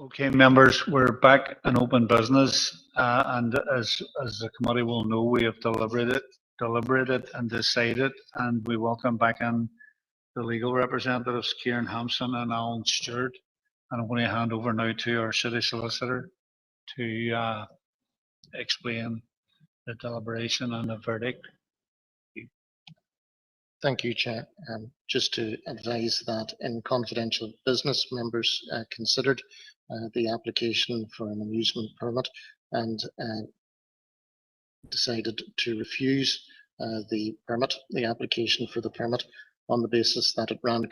Okay, members, we're back in open business, and as the committee will know, we have deliberated and decided, and we welcome back in the legal representatives, Kieran Hampson and Alan Stewart. And I'm going to hand over now to our city solicitor to explain the deliberation and the verdict. Thank you, Chair. Just to advise that in confidential business, members considered the application for an amusement permit and decided to refuse the application for the permit on the basis that it ran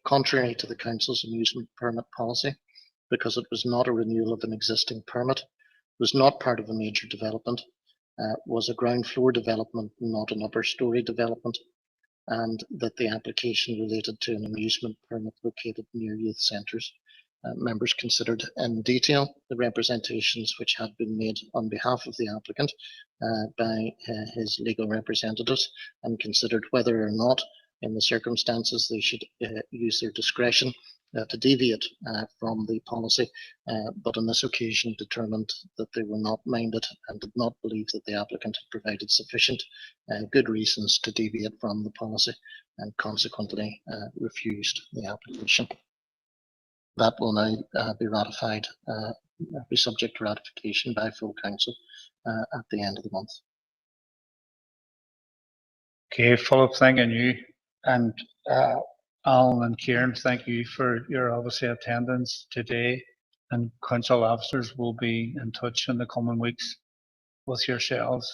contrary to the Council's amusement permit policy, because it was not a renewal of an existing permit, was not part of a major development, was a ground floor development, not an upper story development, and that the application related to an amusement permit located near youth centres. Members considered in detail the representations which had been made on behalf of the applicant by his legal representatives, and considered whether or not in the circumstances they should use their discretion to deviate from the policy, but on this occasion determined that they were not minded and did not believe that the applicant had provided sufficient good reasons to deviate from the policy, and consequently refused the application. That will now be ratified, be subject to ratification by full council at the end of the month. Okay, Philip, thanking you, and Alan and Kieran, thank you for your obviously attendance today, and council officers will be in touch in the coming weeks with yourselves.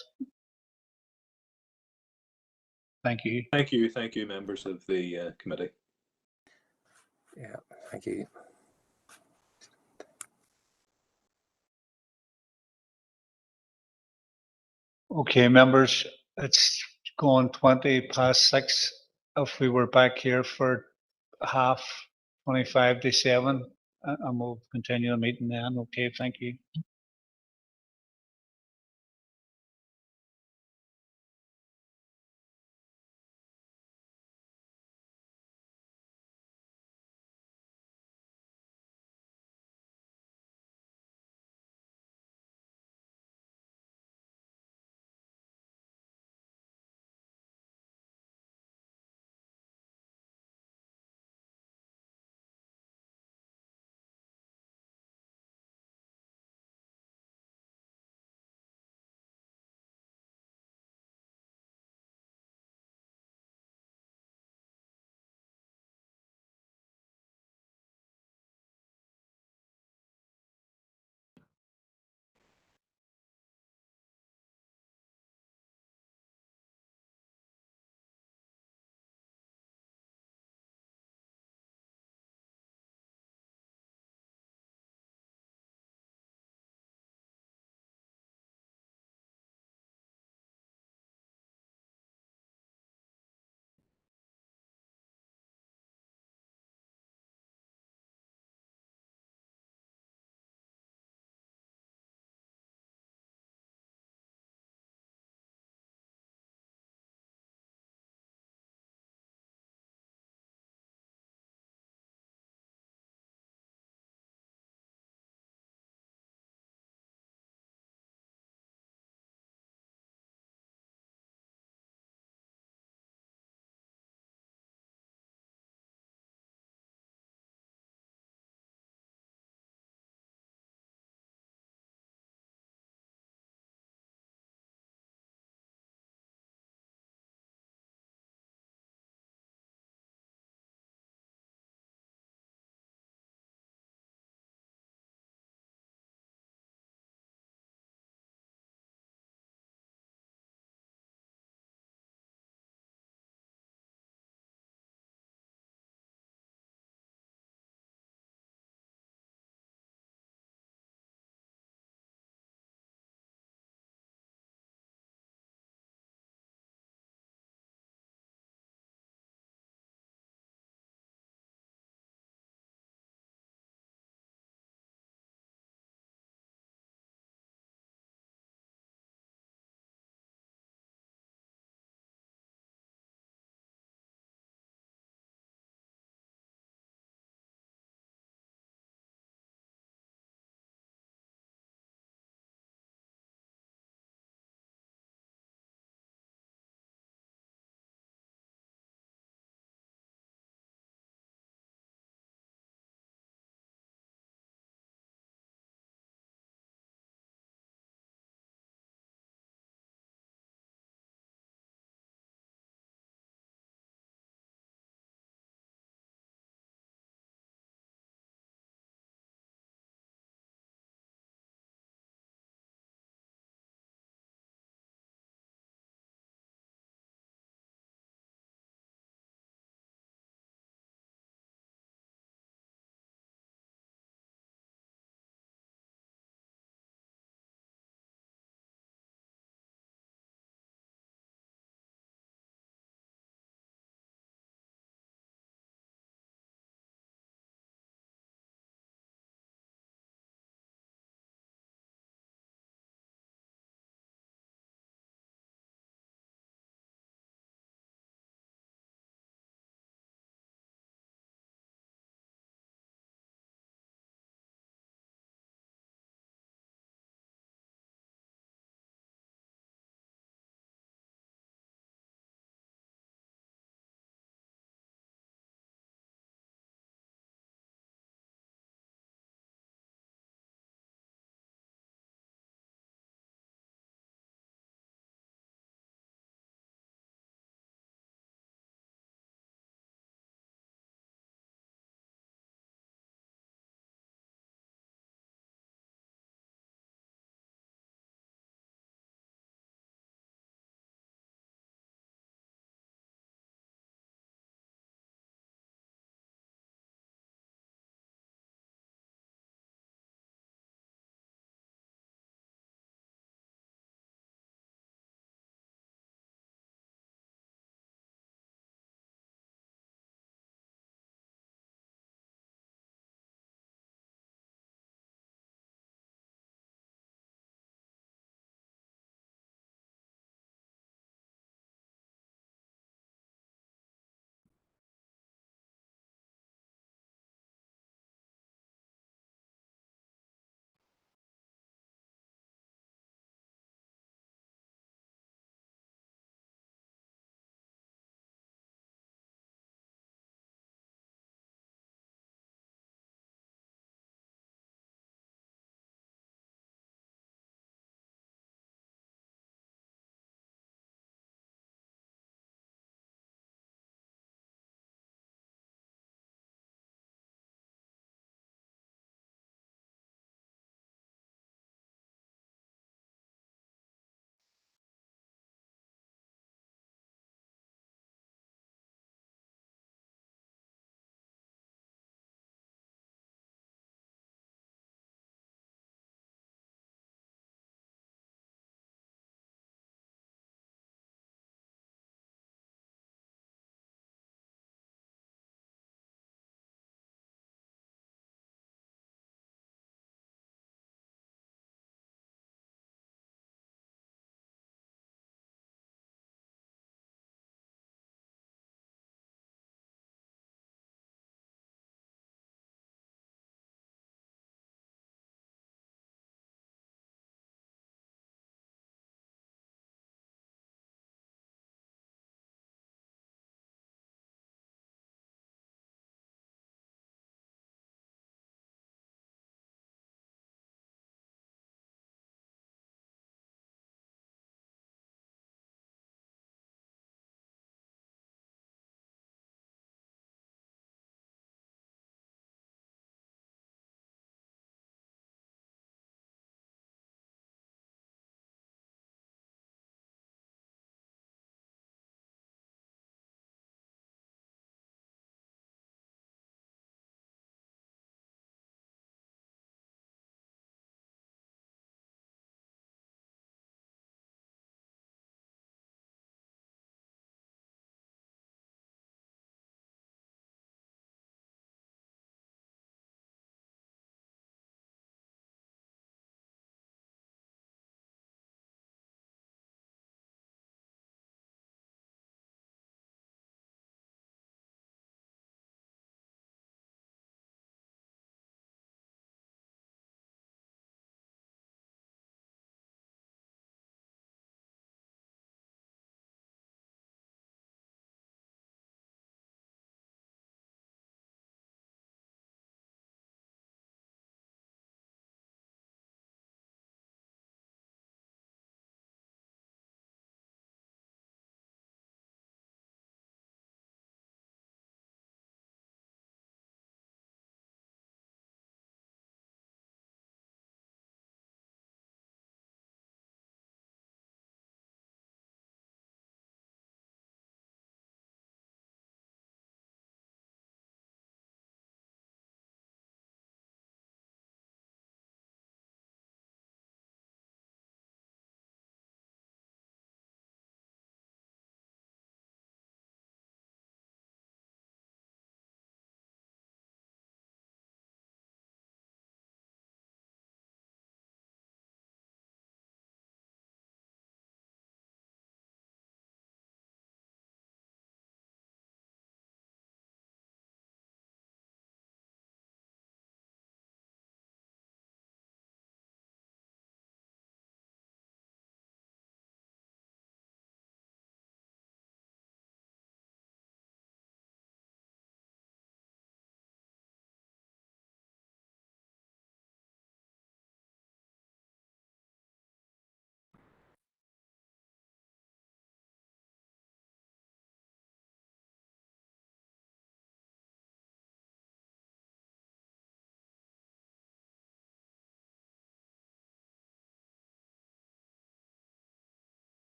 Thank you. Thank you, members of the committee. Yeah, thank you. Okay, members, it's gone 6:20. If we were back here for 25 to 7, and we'll continue the meeting then. Okay, thank you.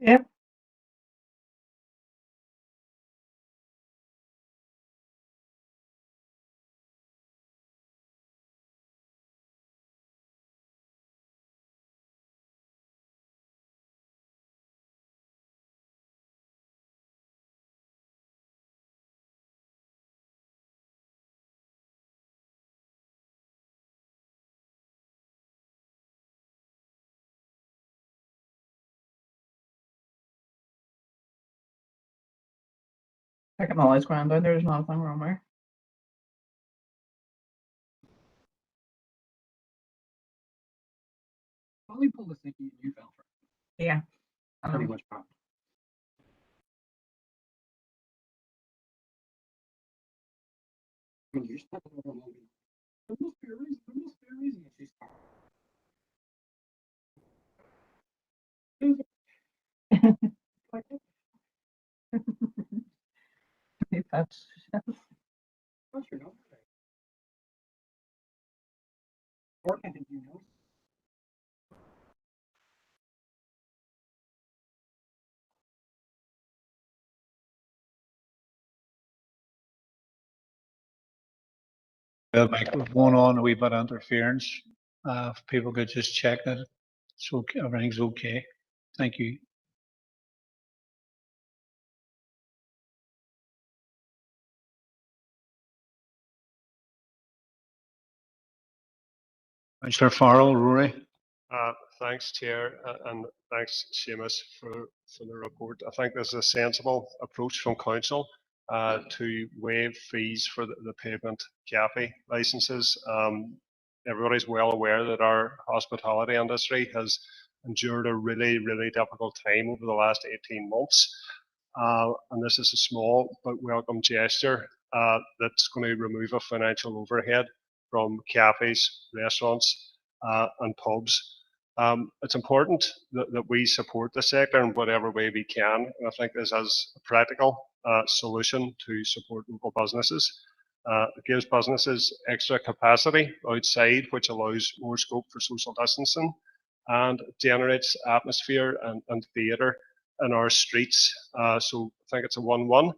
Yep. I got my lights going down. There's nothing wrong there. Probably pull the thinking you fell for. Yeah. Pretty much problem. I mean, you're stuck in a movie. There must be a reason. There must be a reason if she's That's what's your number? Or I think you know. The microphone on, a wee bit of interference. If people could just check that it's okay, everything's okay. Thank you. Councillor Farrell, Rory. Thanks, Chair, and thanks, Seamus, for the report. I think this is a sensible approach from Council to waive fees for the pavement cafe licences. Everybody's well aware that our hospitality industry has endured a really, really difficult time over the last 18 months. And this is a small but welcome gesture that's going to remove a financial overhead from cafes, restaurants, and pubs. It's important that we support the sector in whatever way we can. And I think this is a practical solution to support local businesses. It gives businesses extra capacity outside, which allows more scope for social distancing and generates atmosphere and theatre in our streets. So I think it's a 1-1.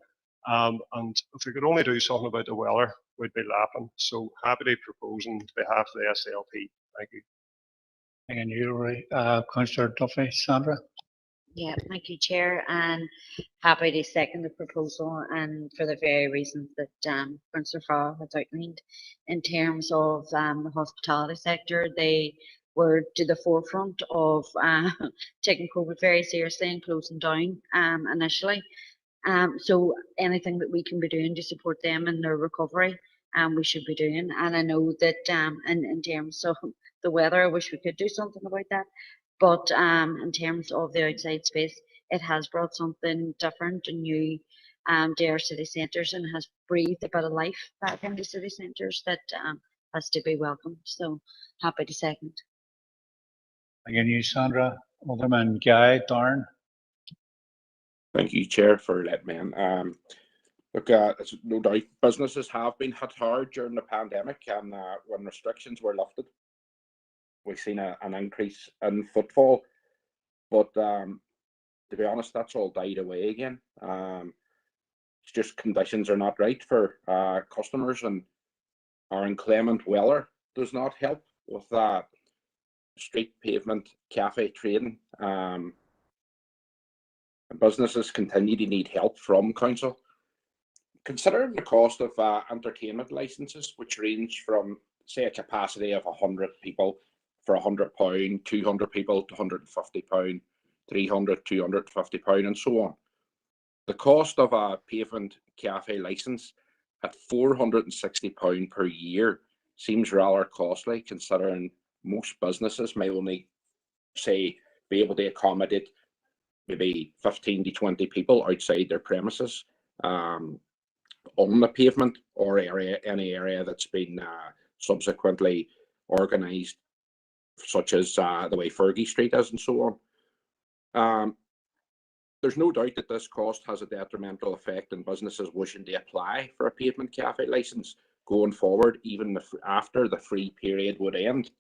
And if we could only do something about the weather, we'd be laughing. So happy to propose on behalf of the SLP. Thank you. And you, Rory. Councillor Duffy, Sandra. Yeah, thank you, Chair, and happy to second the proposal, and for the very reasons that Councillor Farrell has outlined in terms of the hospitality sector. They were to the forefront of taking COVID very seriously and closing down initially. So anything that we can be doing to support them in their recovery, we should be doing. And I know that in terms of the weather, I wish we could do something about that. But in terms of the outside space, it has brought something different and new to our city centres and has breathed a bit of life back into city centres that has to be welcomed. So happy to second. Again, you, Sandra. Alderman Guy, Darren. Thank you, Chair, for letting me in. Look, it's no doubt businesses have been hit hard during the pandemic, and when restrictions were lifted, we've seen an increase in footfall. But to be honest, that's all died away again. It's just conditions are not right for customers, and our inclement weather does not help with street pavement cafe trading. And businesses continue to need help from council. Considering the cost of entertainment licenses, which range from, say, a capacity of 100 people for £100, 200 people to £150, 300, £250, and so on. The cost of a pavement cafe license at £460 per year seems rather costly, considering most businesses may only, say, be able to accommodate maybe 15 to 20 people outside their premises on the pavement or any area that's been subsequently organised, such as the way Fergie Street is and so on. There's no doubt that this cost has a detrimental effect on businesses wishing to apply for a pavement cafe licence going forward, even after the free period would end.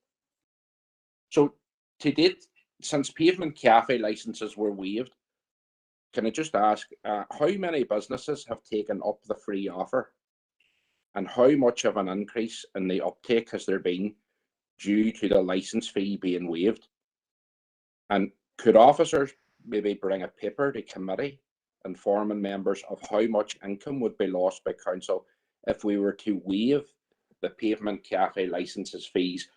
So to date, since pavement cafe licences were waived, can I just ask, how many businesses have taken up the free offer? And how much of an increase in the uptake has there been due to the licence fee being waived? And could officers maybe bring a paper to committee informing members of how much income would be lost by council if we were to waive the pavement cafe licences fees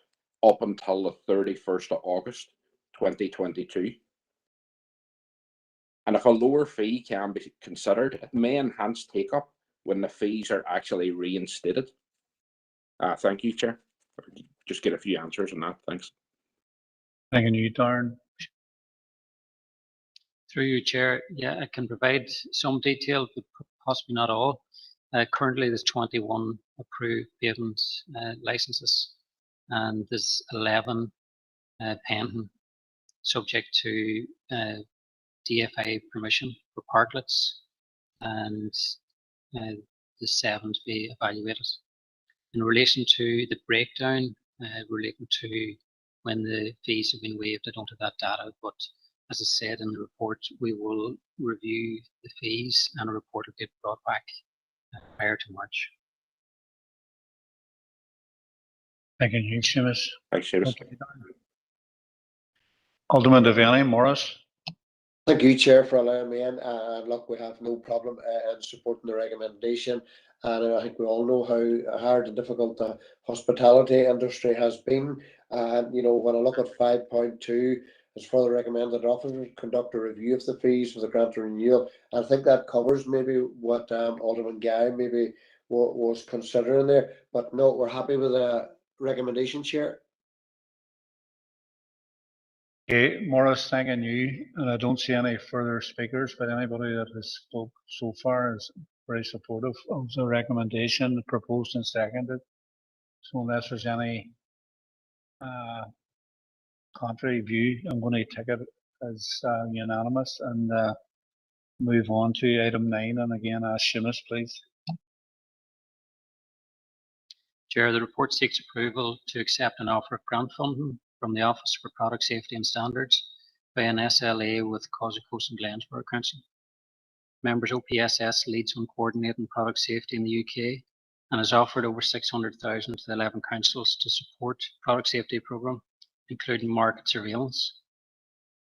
up until the 31st of August 2022? And if a lower fee can be considered, it may enhance take-up when the fees are actually reinstated. Thank you, Chair. Just get a few answers on that. Thanks. Thank you, Darren. Through you, Chair. Yeah, I can provide some detail, but possibly not all. Currently, there's 21 approved pavement licenses, and there's 11 pending, subject to DFA permission for parklets, and the 7 to be evaluated. In relation to the breakdown relating to when the fees have been waived, I don't have that data, but as I said in the report, we will review the fees and a report will get brought back prior to March. Thank you, Seamus. Thanks, Seamus. Okay. Alderman Devaney, Morris. Thank you, Chair, for allowing me in. And look, we have no problem in supporting the recommendation. And I think we all know how hard and difficult the hospitality industry has been. And, you know, when I look at 5.2, it's further recommended that officers conduct a review of the fees for the grant renewal. I think that covers maybe what Alderman Guy maybe was considering there. But no, we're happy with the recommendation, Chair. Okay, Morris, thanking you. And I don't see any further speakers, but anybody that has spoke so far is very supportive of the recommendation proposed and seconded. So unless there's any contrary view, I'm going to take it as unanimous and move on to item 9. And again, ask Seamus, please. Chair, the report seeks approval to accept an offer of grant funding from the Office for Product Safety and Standards by an SLA with Causey Coast and Glennsborough Council. Members, OPSS leads on coordinating product safety in the UK and has offered over 600,000 to the 11 councils to support product safety programme, including market surveillance.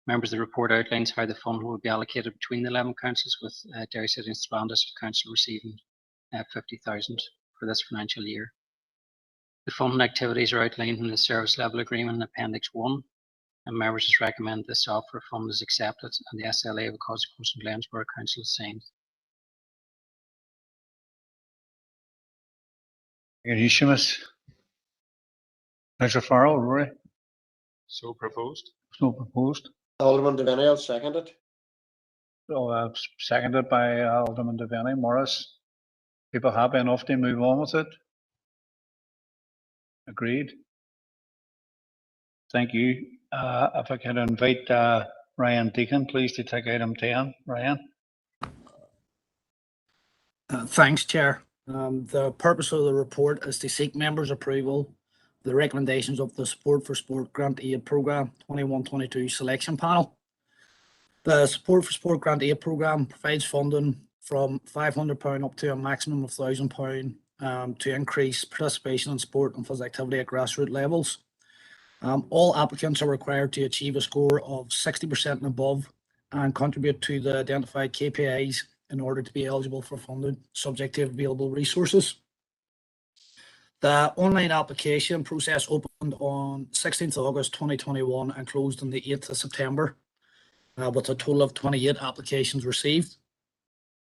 Members, the report outlines how the fund will be allocated between the 11 councils, with Derry City and Strabane District Council receiving 50,000 for this financial year. The funding activities are outlined in the service level agreement in Appendix 1, and members just recommend this offer of fund is accepted and the SLA with Causey Coast and Glennsborough Council is signed. Thank you, Seamus. Councillor Farrell, Rory. So proposed. So proposed. Alderman Devaney, I'll second it. So seconded by Alderman Devaney. Morris. People happy enough to move on with it? Agreed. Thank you. If I could invite Ryan Deacon, please, to take item 10. Ryan. Thanks, Chair. The purpose of the report is to seek members' approval of the recommendations of the Support for Sport Grant Aid Programme 21-22 selection panel. The Support for Sport Grant Aid Programme provides funding from £500 up to a maximum of £1,000 to increase participation in sport and physical activity at grassroots levels. All applicants are required to achieve a score of 60% and above and contribute to the identified KPIs in order to be eligible for funding, subject to available resources. The online application process opened on 16th of August 2021 and closed on the 8th of September, with a total of 28 applications received.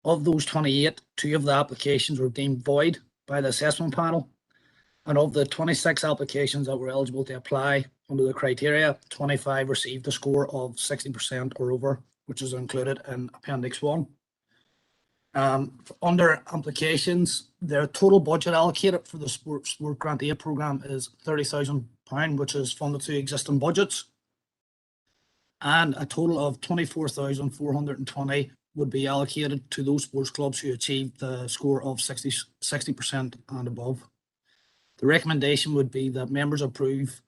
Of those 28, 2 of the applications were deemed void by the assessment panel, and of the 26 applications that were eligible to apply under the criteria, 25 received a score of 60% or over, which is included in Appendix 1. Under applications, their total budget allocated for the Sport Grant Aid Programme is £30,000, which is funded to existing budgets, and a total of 24,420 would be allocated to those sports clubs who achieved the score of 60% and above. The recommendation would be that members approve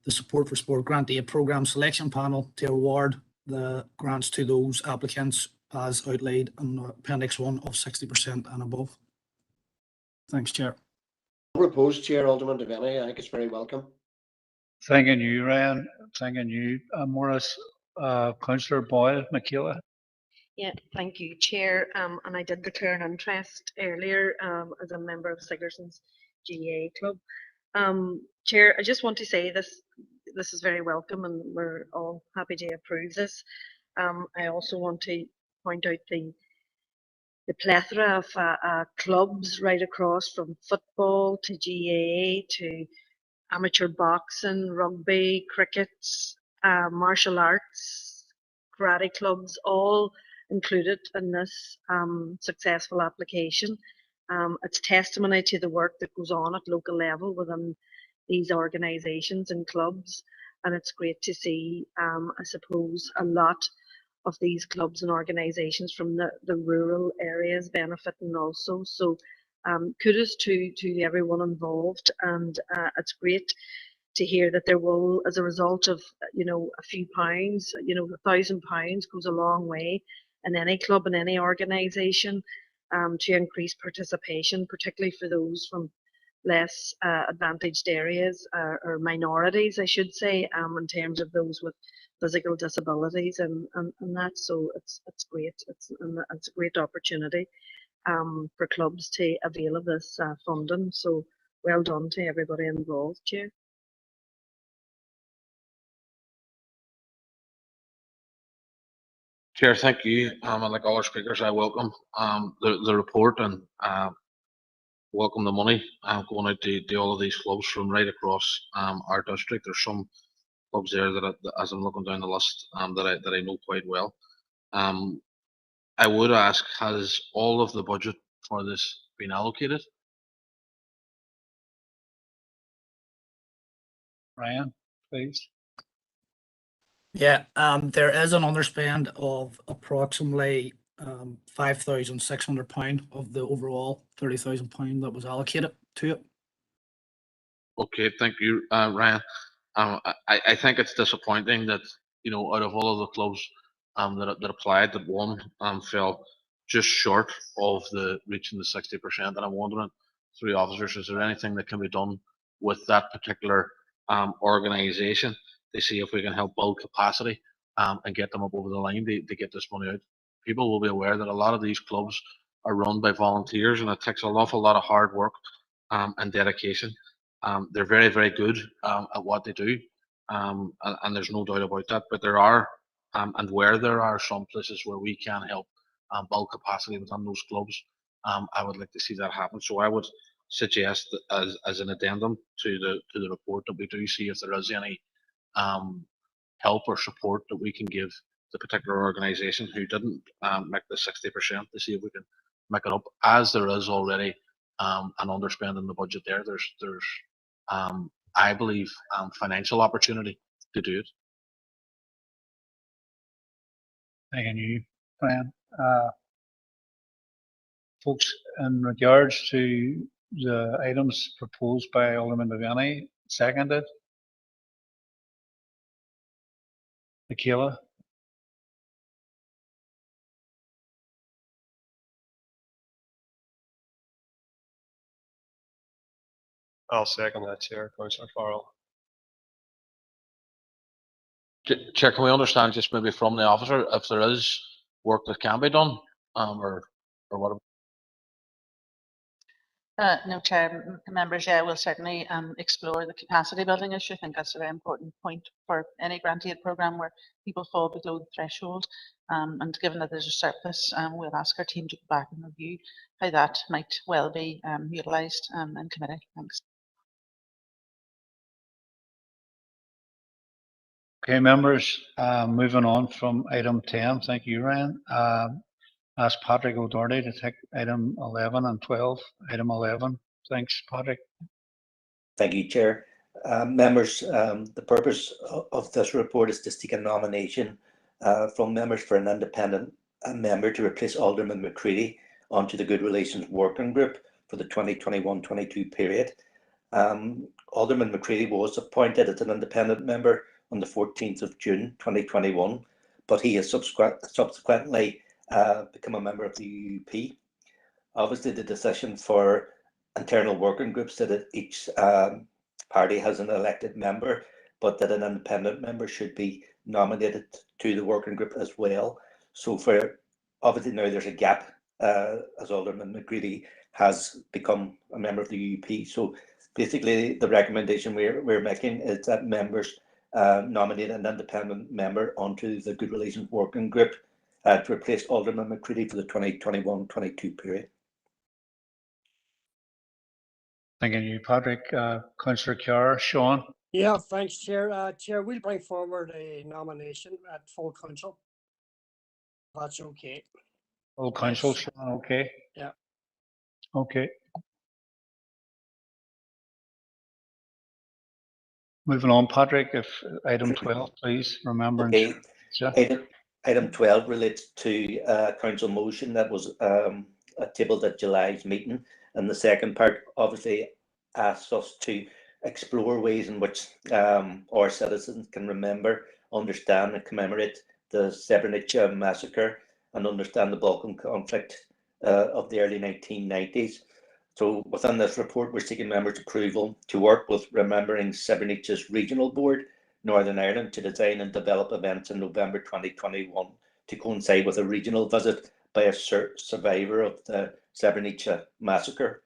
the Support for Sport Grant Aid Programme selection panel to award the grants to those applicants as outlined in Appendix 1 of 60% and above. Thanks, Chair. Proposed, Chair, Alderman Devaney. I think it's very welcome. Thanking you, Ryan. Thanking you, Maurice. Councillor Boyle, Michaela. Yeah, thank you, Chair. And I did declare an interest earlier as a member of Sigerson's GA Club. Chair, I just want to say this is very welcome and we're all happy to approve this. I also want to point out the plethora of clubs right across from football to GAA to amateur boxing, rugby, cricket, martial arts, karate clubs, all included in this successful application. It's testimony to the work that goes on at local level within these organisations and clubs, and it's great to see, I suppose, a lot of these clubs and organisations from the rural areas benefiting also. So kudos to everyone involved, and it's great to hear that there will, as a result of a few pounds, £1,000 goes a long way in any club and any organisation to increase participation, particularly for those from less advantaged areas or minorities, I should say, in terms of those with physical disabilities and that. So it's great. It's a great opportunity for clubs to avail of this funding. So well done to everybody involved, Chair. Chair, thank you. And like all our speakers, I welcome the report and welcome the money going out to all of these clubs from right across our district. There's some clubs there that, as I'm looking down the list, that I know quite well. I would ask, has all of the budget for this been allocated? Ryan, please. Yeah, there is an underspend of approximately £5,600 of the overall £30,000 that was allocated to it. Okay, thank you, Ryan. I think it's disappointing that, out of all of the clubs that applied, that one fell just short of reaching the 60%. And I'm wondering, through officers, is there anything that can be done with that particular organisation to see if we can help build capacity and get them up over the line to get this money out? People will be aware that a lot of these clubs are run by volunteers, and it takes an awful lot of hard work and dedication. They're very, very good at what they do, and there's no doubt about that. But there are, and where there are some places where we can help build capacity within those clubs, I would like to see that happen. So I would suggest that as an addendum to the report that we do see if there is any help or support that we can give the particular organisation who didn't make the 60% to see if we can make it up, as there is already an underspend in the budget there. There's I believe financial opportunity to do it. Thank you, Brian. Folks, in regards to the items proposed by Alderman Devaney, seconded. Michaela. I'll second that, Chair. Councillor Farrell. Chair, can we understand just maybe from the officer if there is work that can be done, or what? No, Chair, members, yeah, we'll certainly explore the capacity building issue. I think that's a very important point for any grant aid programme where people fall below the threshold. And given that there's a surplus, we'll ask our team to go back and review how that might well be utilised in committee. Thanks. Okay, members, moving on from item 10. Thank you, Ryan. Ask Patrick O'Doherty to take item 11 and 12. Item 11. Thanks, Patrick. Thank you, Chair. Members, the purpose of this report is to seek a nomination from members for an independent member to replace Alderman McCready onto the Good Relations Working Group for the 2021-22 period. Alderman McCready was appointed as an independent member on the 14th of June 2021, but he has subsequently become a member of the UUP. Obviously, the decision for internal working groups that each party has an elected member, but that an independent member should be nominated to the working group as well. So for obviously now there's a gap, as Alderman McCready has become a member of the UUP. So basically the recommendation we're making is that members nominate an independent member onto the Good Relations Working Group to replace Alderman McCready for the 2021-22 period. Thanking you, Patrick. Councillor Kerr, Sean. Yeah, thanks, Chair. Chair, we'll bring forward a nomination at full council. That's okay. Full council, Sean, okay. Yeah. Okay. Moving on, Patrick, if item 12, please, remember. Okay. Item 12 relates to a council motion that was tabled at July's meeting. And the second part obviously asks us to explore ways in which our citizens can remember, understand and commemorate the Srebrenica massacre and understand the Balkan conflict of the early 1990s. So within this report, we're seeking members' approval to work with Remembering Srebrenica's Regional Board, Northern Ireland, to design and develop events in November 2021 to coincide with a regional visit by a survivor of the Srebrenica massacre.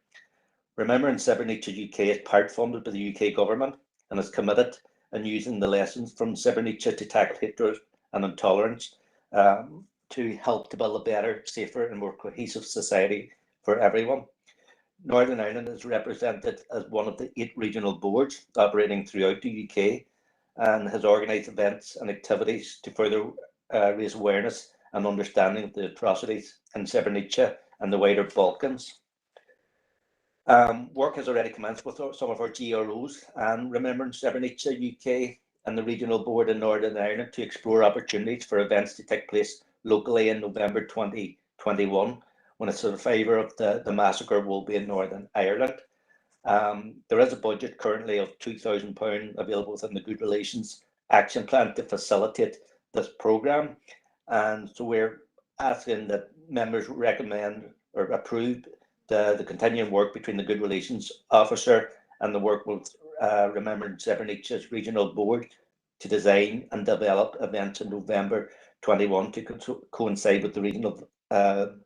Remembering Srebrenica UK is part funded by the UK government and is committed in using the lessons from Srebrenica to tackle hatred and intolerance to help to build a better, safer and more cohesive society for everyone. Northern Ireland is represented as one of the 8 regional boards operating throughout the UK and has organised events and activities to further raise awareness and understanding of the atrocities in Srebrenica and the wider Balkans. Work has already commenced with some of our GROs and Remembering Srebrenica UK and the Regional Board in Northern Ireland to explore opportunities for events to take place locally in November 2021, when a survivor of the massacre will be in Northern Ireland. There is a budget currently of £2,000 available within the Good Relations Action Plan to facilitate this programme. And so we're asking that members recommend or approve the continuing work between the Good Relations Officer and the work with Remembering Srebrenica's Regional Board to design and develop events in November 21 to coincide with the regional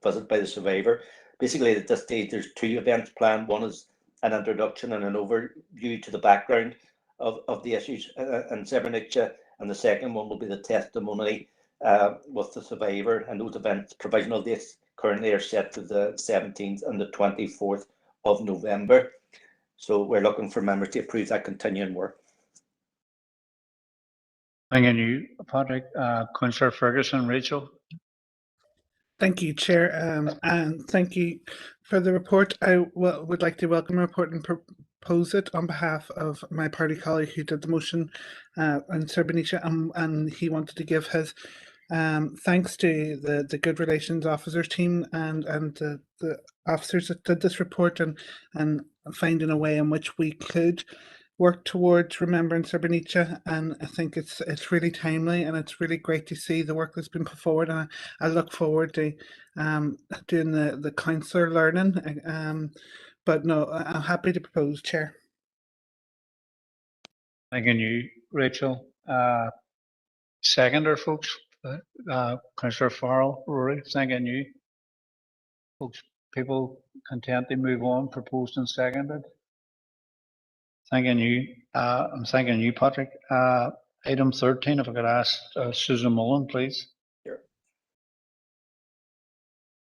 visit by the survivor. Basically, at this stage, there's 2 events planned. One is an introduction and an overview to the background of the issues in Srebrenica, and the second one will be the testimony with the survivor. And those events, provisional dates currently are set to the 17th and the 24th of November. So we're looking for members to approve that continuing work. Thanking you, Patrick. Councillor Ferguson, Rachel. Thank you, Chair, and thank you for the report. I would like to welcome the report and propose it on behalf of my party colleague who did the motion on Srebrenica, and he wanted to give his thanks to the Good Relations Officers team and the officers that did this report and finding a way in which we could work towards Remembering Srebrenica, and I think it's really timely and it's really great to see the work that's been put forward, and I look forward to doing the councillor learning. But no, I'm happy to propose, Chair. Thanking you, Rachel. Seconder, folks. Councillor Farrell, Rory, thanking you. Folks, people content to move on, proposed and seconded. Thanking you. I'm thanking you, Patrick. Item 13, if I could ask Susan Mullen, please.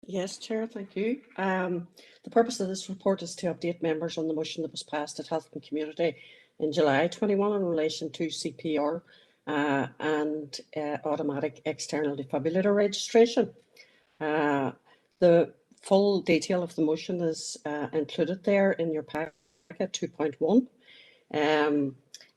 Yes, Chair, thank you. The purpose of this report is to update members on the motion that was passed at Health and Community in July 21 in relation to CPR and automatic external defibrillator registration. The full detail of the motion is included there in your packet 2.1.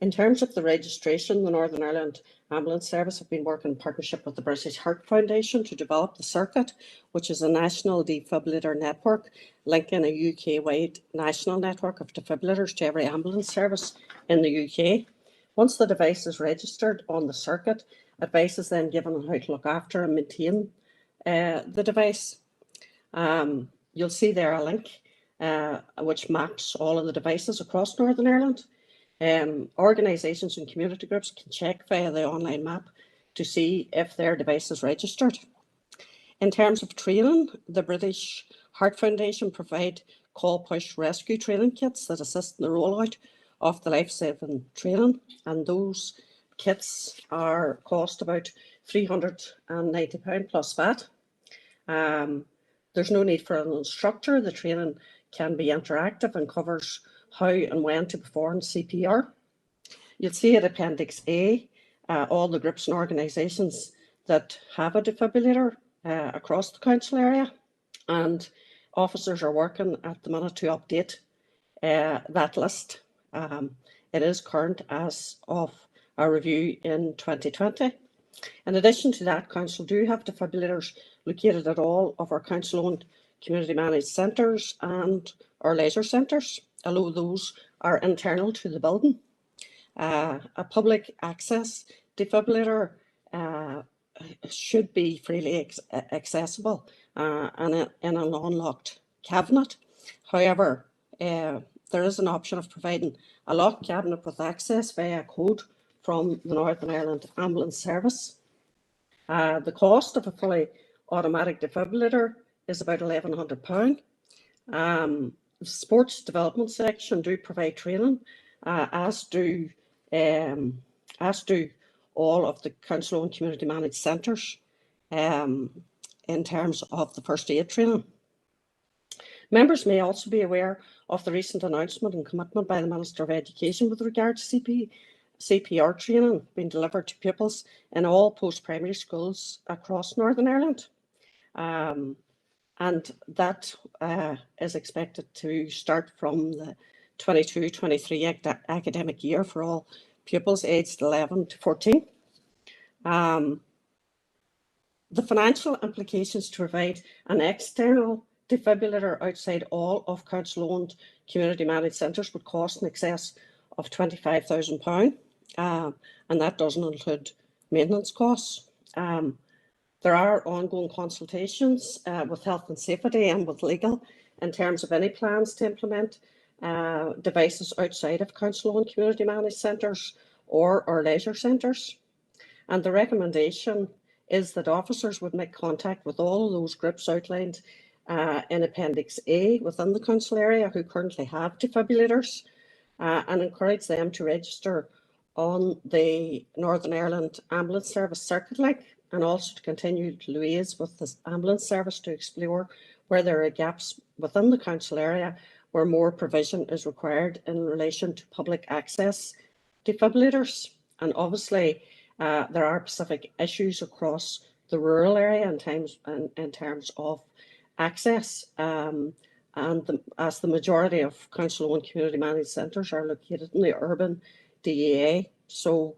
In terms of the registration, the Northern Ireland Ambulance Service have been working in partnership with the British Heart Foundation to develop the circuit, which is a national defibrillator network linking a UK-wide national network of defibrillators to every ambulance service in the UK. Once the device is registered on the circuit, advice is then given on how to look after and maintain the device. You'll see there a link which maps all of the devices across Northern Ireland. Organisations and community groups can check via the online map to see if their device is registered. In terms of training, the British Heart Foundation provide call push rescue training kits that assist in the rollout of the life-saving training, and those kits cost about £390 plus VAT. There's no need for an instructor. The training can be interactive and covers how and when to perform CPR. You'll see at Appendix A all the groups and organisations that have a defibrillator across the council area, and officers are working at the minute to update that list. It is current as of a review in 2020. In addition to that, council do have defibrillators located at all of our council-owned community managed centres and our leisure centres, although those are internal to the building. A public access defibrillator should be freely accessible and in an unlocked cabinet. However, there is an option of providing a locked cabinet with access via a code from the Northern Ireland Ambulance Service. The cost of a fully automatic defibrillator is about £1,100. The sports development section do provide training, as do all of the council-owned community managed centres in terms of the first aid training. Members may also be aware of the recent announcement and commitment by the Minister of Education with regard to CPR training being delivered to pupils in all post-primary schools across Northern Ireland. And that is expected to start from the 22-23 academic year for all pupils aged 11 to 14. The financial implications to provide an external defibrillator outside all of council-owned community managed centres would cost in excess of £25,000, and that doesn't include maintenance costs. There are ongoing consultations with health and safety and with legal in terms of any plans to implement devices outside of council-owned community managed centres or our leisure centres. And the recommendation is that officers would make contact with all of those groups outlined in Appendix A within the council area who currently have defibrillators and encourage them to register on the Northern Ireland Ambulance Service Circuit Link, and also to continue to liaise with the ambulance service to explore where there are gaps within the council area where more provision is required in relation to public access defibrillators. And obviously there are specific issues across the rural area in terms of access, as the majority of council-owned community managed centres are located in the urban DEA. So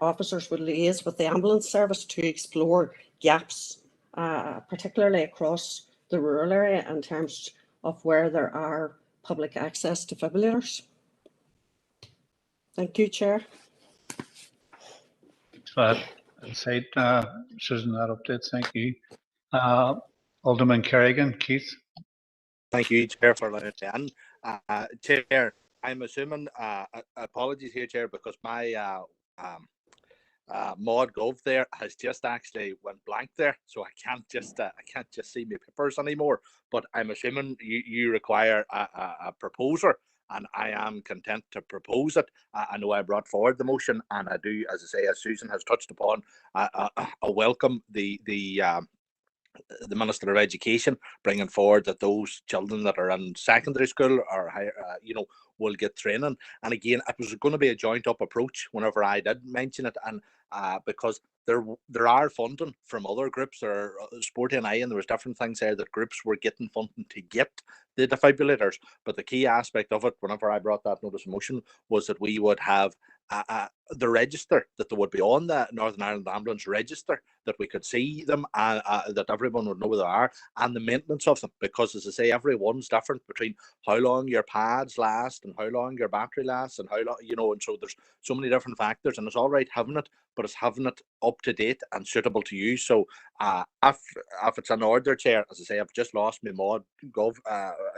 officers would liaise with the ambulance service to explore gaps, particularly across the rural area in terms of where there are public access defibrillators. Thank you, Chair. Thanks for that insight, Susan, that update. Thank you. Alderman Kerrigan, Keith. Thank you, Chair, for allowing it in. Chair, I'm assuming, apologies here, Chair, because my mod gov there has just actually went blank there, so I can't just see my papers anymore. But I'm assuming you require a proposer, and I am content to propose it. I know I brought forward the motion, and I do, as I say, as Susan has touched upon, I welcome the Minister of Education bringing forward that those children that are in secondary school or higher, will get training. And again, it was going to be a joint up approach whenever I did mention it, and because there are funding from other groups or Sporty and there was different things there that groups were getting funding to get the defibrillators. But the key aspect of it, whenever I brought that notice of motion, was that we would have the register, that they would be on the Northern Ireland Ambulance register, that we could see them, and that everyone would know where they are, and the maintenance of them, because as I say, everyone's different between how long your pads last and how long your battery lasts and how long, you know, and so there's so many different factors, and it's all right having it, but it's having it up to date and suitable to you. So if it's an order, Chair, as I say, I've just lost my mod gov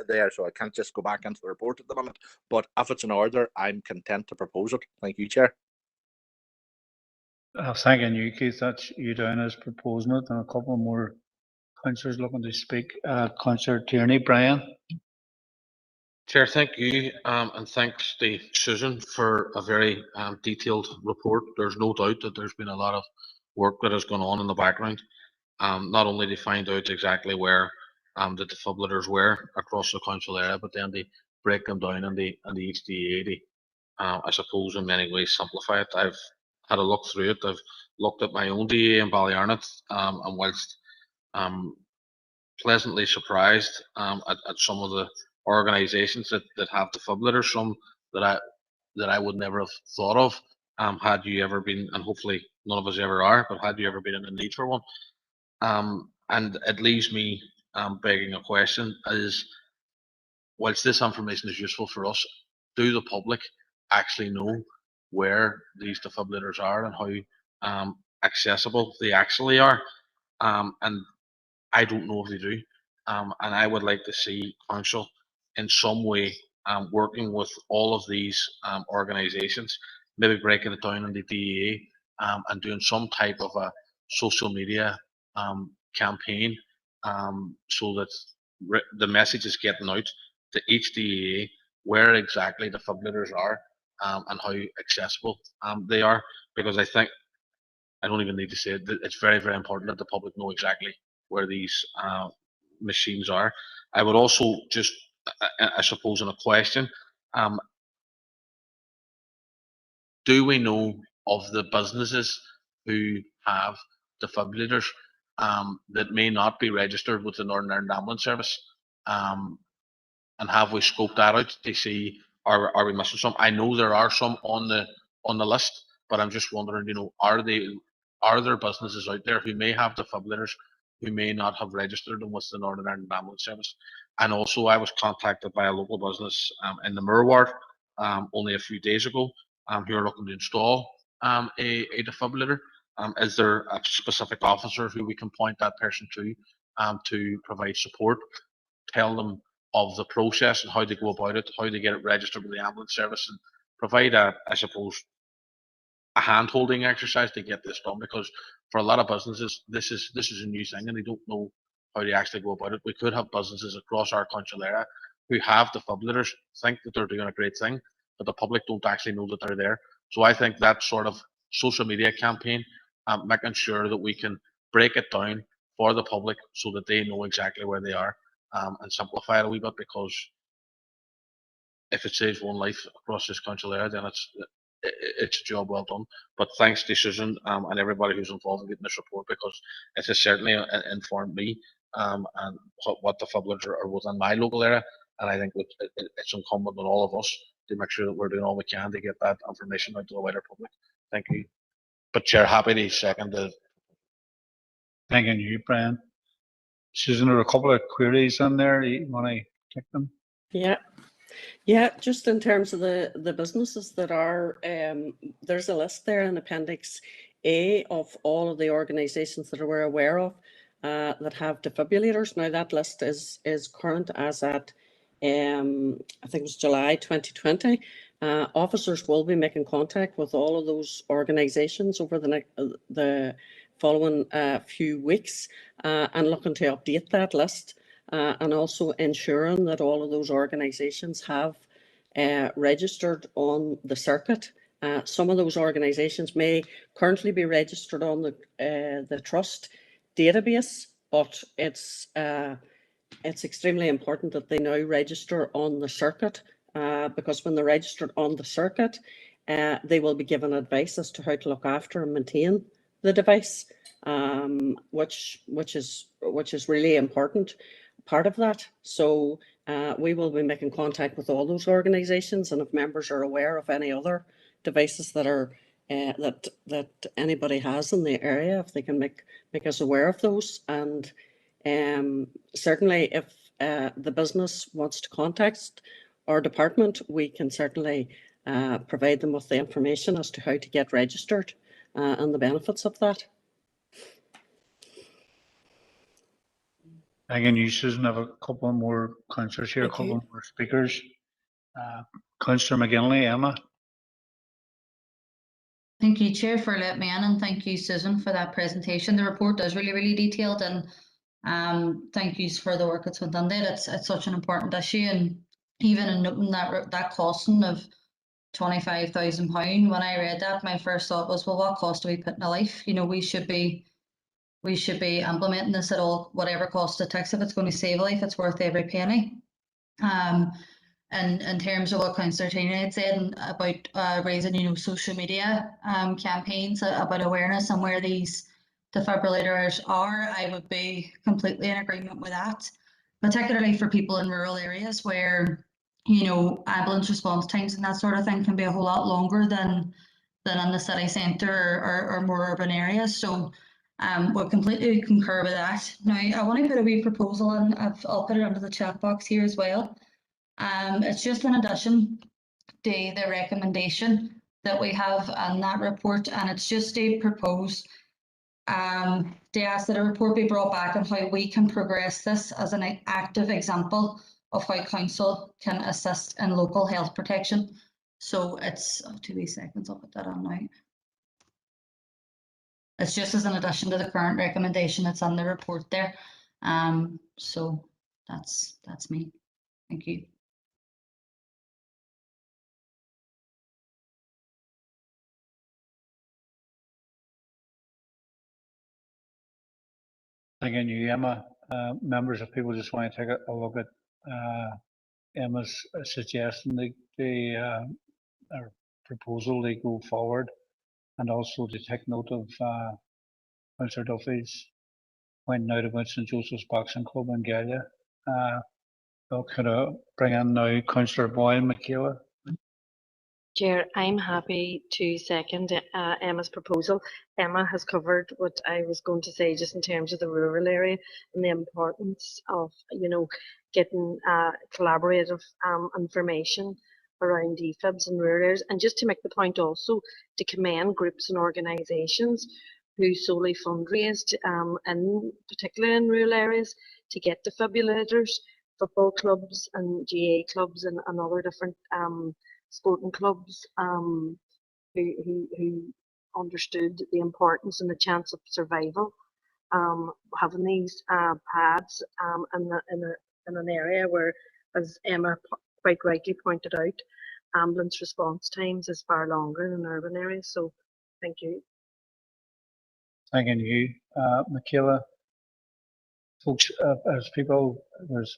there, so I can't just go back into the report at the moment, but if it's an order, I'm content to propose it. Thank you, Chair. Thanking you, Keith. That's you down as proposing it, and a couple more councillors looking to speak. Councillor Tierney, Brian. Chair, thank you, and thanks to Susan for a very detailed report. There's no doubt that there's been a lot of work that has gone on in the background, not only to find out exactly where the defibrillators were across the council area, but then to break them down in the HDA to, I suppose, in many ways simplify it. I've had a look through it. I've looked at my own DA in Ballyarnett, and whilst pleasantly surprised at some of the organisations that have defibrillators, some that I would never have thought of had you ever been, and hopefully none of us ever are, but had you ever been in the need for one. And it leaves me begging a question: is whilst this information is useful for us, do the public actually know where these defibrillators are and how accessible they actually are? And I don't know if they do. And I would like to see council in some way working with all of these organisations, maybe breaking it down in the DEA and doing some type of a social media campaign so that the message is getting out to each DEA where exactly the defibrillators are and how accessible they are, because I think, I don't even need to say it, it's very, very important that the public know exactly where these machines are. I would also just, I suppose, in a question, do we know of the businesses who have defibrillators that may not be registered with the Northern Ireland Ambulance Service? And have we scoped that out to see, are we missing some? I know there are some on the list, but I'm just wondering, you know, are there businesses out there who may have defibrillators who may not have registered them with the Northern Ireland Ambulance Service? And also, I was contacted by a local business in the Moor Ward only a few days ago who are looking to install a defibrillator. Is there a specific officer who we can point that person to provide support, tell them of the process and how they go about it, how they get it registered with the ambulance service, and provide I suppose, a hand-holding exercise to get this done? Because for a lot of businesses, this is a new thing and they don't know how to actually go about it. We could have businesses across our council area who have defibrillators, think that they're doing a great thing, but the public don't actually know that they're there. So I think that sort of social media campaign, making sure that we can break it down for the public so that they know exactly where they are, and simplify it a wee bit, because if it saves one life across this council area, then it's a job well done. But thanks to Susan and everybody who's involved in getting this report, because it has certainly informed me and what defibrillators are within my local area, and I think it's incumbent on all of us to make sure that we're doing all we can to get that information out to the wider public. Thank you. But Chair, happy to second the. Thanking you, Brian. Susan, there are a couple of queries in there. You want to take them? Yeah, just in terms of the businesses that are, there's a list there in Appendix A of all of the organisations that we're aware of that have defibrillators. Now that list is current as at, I think it was July 2020. Officers will be making contact with all of those organisations over the following few weeks and looking to update that list. And also ensuring that all of those organisations have registered on the circuit. Some of those organisations may currently be registered on the trust database, but it's extremely important that they now register on the circuit, because when they're registered on the circuit, they will be given advice as to how to look after and maintain the device, which is really important part of that. So we will be making contact with all those organisations, and if members are aware of any other devices that are that anybody has in the area, if they can make us aware of those. And certainly if the business wants to contact our department, we can certainly provide them with the information as to how to get registered and the benefits of that. Thank you, Susan. I have a couple more councillors here, a couple more speakers. Councillor McGinley, Emma. Thank you, Chair, for letting me in, and thank you, Susan, for that presentation. The report is really, really detailed, and thank you for the work that's been done there. It's such an important issue, and even in noting that costing of £25,000, when I read that, my first thought was, well, what cost are we putting a life? You know, we should be implementing this at all, whatever cost it takes. If it's going to save a life, it's worth every penny. And in terms of what Councillor Tina had said about raising, social media campaigns about awareness and where these defibrillators are, I would be completely in agreement with that, particularly for people in rural areas where, ambulance response times and that sort of thing can be a whole lot longer than in the city centre or more urban areas. So we'll completely concur with that. Now, I want to put a wee proposal, and I'll put it under the chat box here as well. It's just in addition to the recommendation that we have on that report, and it's just to propose to ask that a report be brought back on how we can progress this as an active example of how council can assist in local health protection. So it's 2 wee seconds, I'll put that on now. It's just as an addition to the current recommendation that's on the report there. So that's me. Thank you. Thank you, Emma. Members, if people just want to take a look at Emma's suggestion, the proposal, they go forward, and also to take note of Councillor Duffy's pointing out about St Joseph's Boxing Club in Galia. Could I bring in now Councillor Boyle, Michaela? Chair, I'm happy to second Emma's proposal. Emma has covered what I was going to say just in terms of the rural area and the importance of, getting collaborative information around DFIBs in rural areas. And just to make the point also to commend groups and organisations who solely fundraised, particularly in rural areas, to get defibrillators, football clubs and GA clubs and other different sporting clubs who understood the importance and the chance of survival, having these pads in an area where, as Emma quite rightly pointed out, ambulance response times is far longer than urban areas. So thank you. Thank you, Michaela. Folks, as people, there's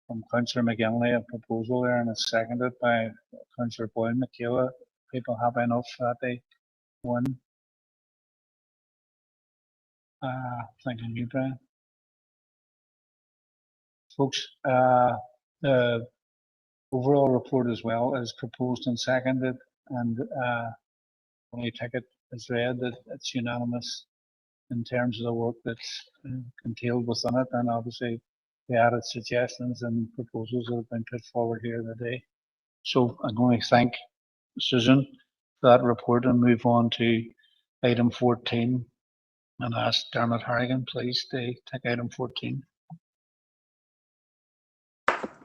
from Councillor McGinley a proposal there, and it's seconded by Councillor Boyle. Michaela, people happy enough that they won. Thank you, Brian. Folks, the overall report as well is proposed and seconded, and when you take it as read, that it's unanimous in terms of the work that's entailed within it, and obviously the added suggestions and proposals that have been put forward here today. So I'm going to thank Susan for that report and move on to item 14 and ask Dermot Harrigan, please, to take item 14.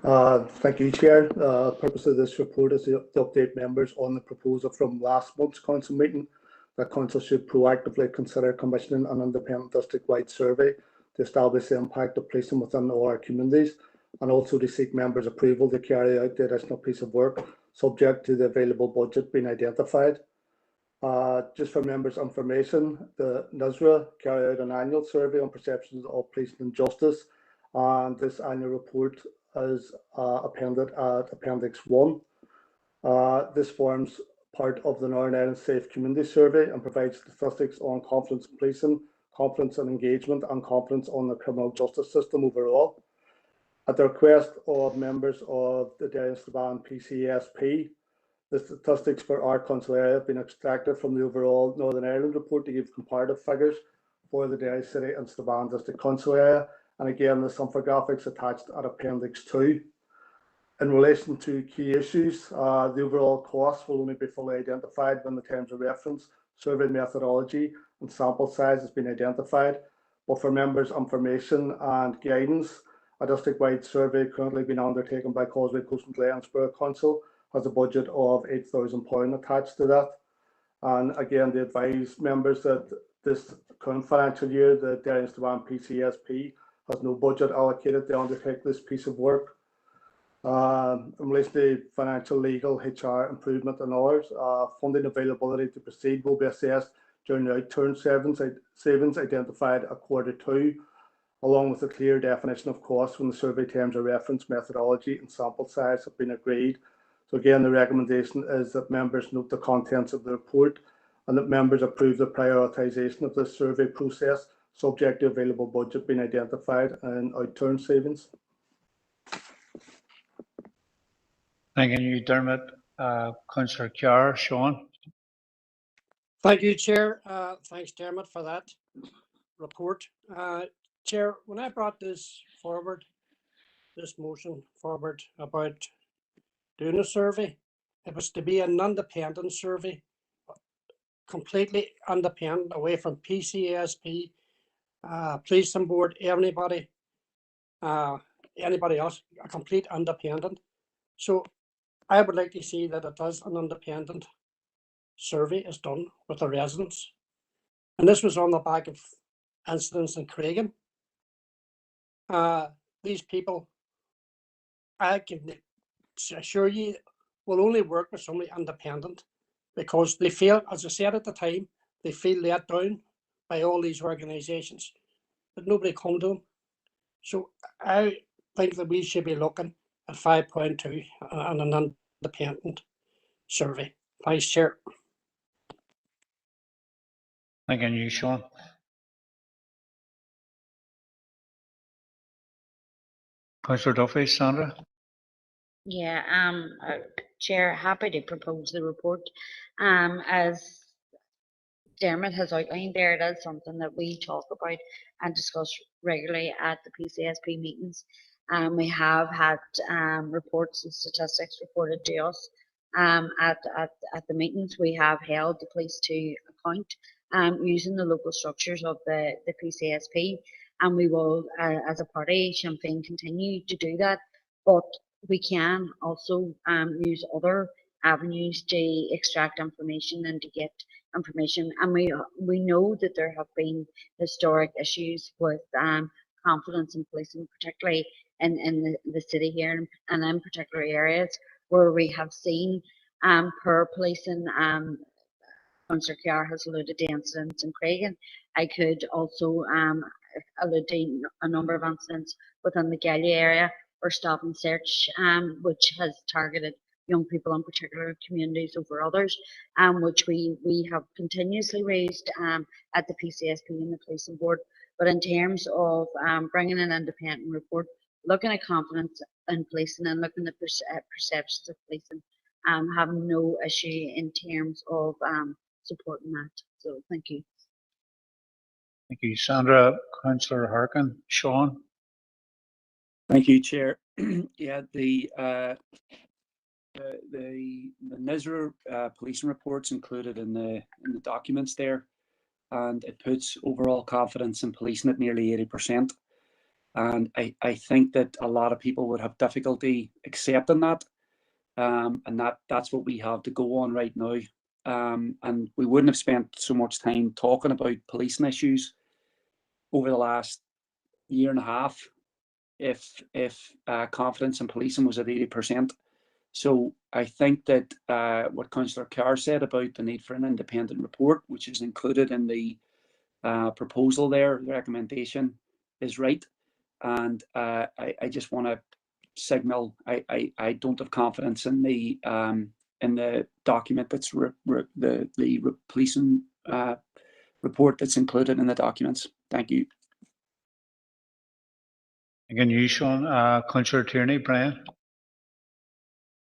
Thank you, Chair. The purpose of this report is to update members on the proposal from last month's council meeting that council should proactively consider commissioning an independent district-wide survey to establish the impact of policing within all our communities, and also to seek members' approval to carry out the additional piece of work subject to the available budget being identified. Just for members' information, the NISRA carry out an annual survey on perceptions of policing and justice, and this annual report is appended at Appendix 1. This forms part of the Northern Ireland Safe Community Survey and provides statistics on confidence in policing, confidence and engagement, and confidence on the criminal justice system overall. At the request of members of the Derry and Strabane PCSP, The statistics for our council area have been extracted from the overall Northern Ireland report to give comparative figures for the Derry City and Strabane District Council area. And again, there's some infographics attached at Appendix 2. In relation to key issues, the overall costs will only be fully identified when the terms of reference, survey methodology and sample size has been identified. But for members' information and guidance, a district-wide survey currently being undertaken by Causeway Coast and Glensborough Council has a budget of £8,000 attached to that. And again, they advise members that this current financial year, the Derry and Strabane PCSP has no budget allocated to undertake this piece of work. In relation to financial, legal, HR improvement and others, funding availability to proceed will be assessed during the outturn savings identified at Q2, along with a clear definition of costs when the survey terms of reference, methodology and sample size have been agreed. So again, the recommendation is that members note the contents of the report and that members approve the prioritisation of this survey process, subject to available budget being identified and outturn savings. Thank you, Dermot. Councillor Carr, Sean. Thank you, Chair. Thanks, Dermot, for that report. Chair, when I brought this motion forward about doing a survey, it was to be an independent survey, completely independent, away from PCSP, policing board, anybody else, a complete independent. So I would like to see that it does an independent survey is done with the residents. And this was on the back of incidents in Craigan. These people, I can assure you, will only work with somebody independent because they feel, as I said at the time, they feel let down by all these organisations, but nobody come to them. So I think that we should be looking at 5.2 and an independent survey. Vice Chair. Thank you, Sean. Councillor Duffy, Sandra. Yeah, Chair, happy to propose the report. As Dermot has outlined there, it is something that we talk about and discuss regularly at the PCSP meetings. We have had reports and statistics reported to us at the meetings. We have held the police to account using the local structures of the PCSP, and we will, as a party, Sinn Féin, continue to do that. But we can also use other avenues to extract information and to get information. And we know that there have been historic issues with confidence in policing, particularly in the city here and in particular areas where we have seen poor policing. Councillor Carr has alluded to incidents in Craigan. I could also allude to a number of incidents within the Gallia area or stop and search, which has targeted young people in particular communities over others, which we have continuously raised at the PCSP and the policing board. But in terms of bringing an independent report, looking at confidence in policing and looking at perceptions of policing, have no issue in terms of supporting that. So thank you. Thank you, Sandra. Councillor Harkin, Sean. Thank you, Chair. Yeah, the NISRA policing reports included in the documents there, and it puts overall confidence in policing at nearly 80%. And I think that a lot of people would have difficulty accepting that, and that's what we have to go on right now. And we wouldn't have spent so much time talking about policing issues over the last year and a half if confidence in policing was at 80%. So I think that what Councillor Carr said about the need for an independent report, which is included in the proposal there, the recommendation, is right. And I just want to signal I don't have confidence in the document that's the policing report that's included in the documents. Thank you. Again, you, Sean. Councillor Tierney, Brian.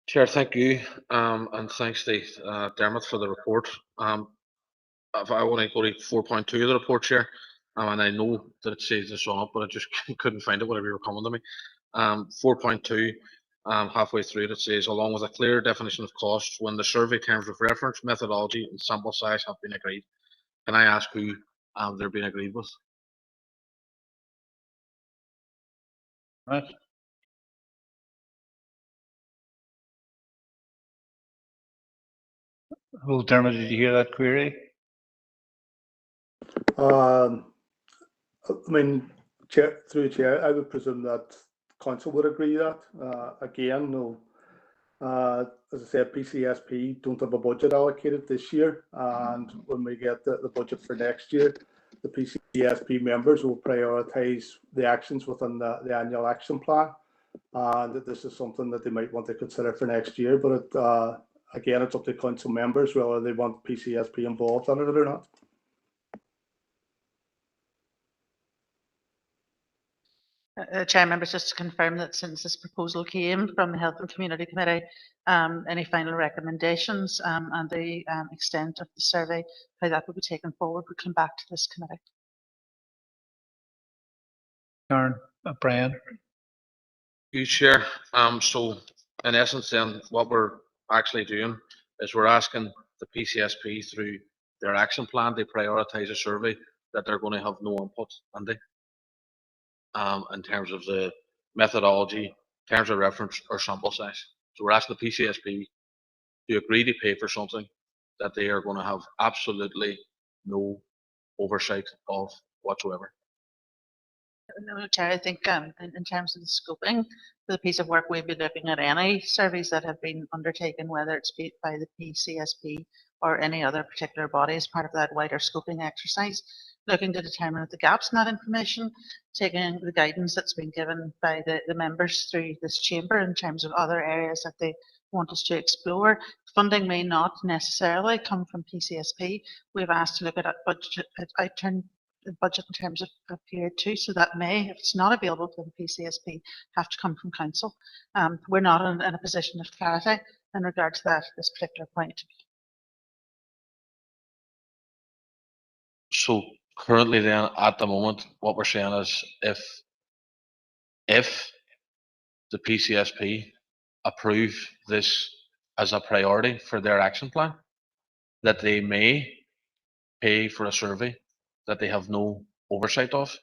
Chair, thank you, and thanks to Dermot for the report. If I want to go to 4.2 of the report, Chair, and I know that it says this on up, but I just couldn't find it whenever you were coming to me. 4.2, halfway through it, it says, along with a clear definition of costs when the survey terms of reference, methodology, and sample size have been agreed. Can I ask who they're being agreed with? Right. Well, Dermot, did you hear that query? I mean, chair, through the chair, I would presume that council would agree that. Again, no, as I said, PCSP don't have a budget allocated this year, and when we get the budget for next year, the PCSP members will prioritise the actions within the annual action plan, and that this is something that they might want to consider for next year. But it, again, it's up to council members whether they want PCSP involved in it or not. Chair, members, just to confirm that since this proposal came from the Health and Community Committee, any final recommendations and the extent of the survey, how that will be taken forward, will come back to this committee. Karen, Brian. You, Chair. So in essence, then what we're actually doing is we're asking the PCSP through their action plan to prioritise a survey that they're going to have no input on. In terms of the methodology, terms of reference, or sample size. So we're asking the PCSP to agree to pay for something that they are going to have absolutely no oversight of whatsoever. No, Chair, I think in terms of the scoping for the piece of work, we'll be looking at any surveys that have been undertaken, whether it's by the PCSP or any other particular body as part of that wider scoping exercise, looking to determine the gaps in that information, taking the guidance that's been given by the members through this chamber in terms of other areas that they want us to explore. Funding may not necessarily come from PCSP. We've asked to look at budget, budget in terms of period 2, so that may, if it's not available from the PCSP, have to come from council. We're not in a position of clarity in regard to that at this particular point. So currently then, at the moment, what we're saying is if the PCSP approve this as a priority for their action plan, that they may pay for a survey that they have no oversight of,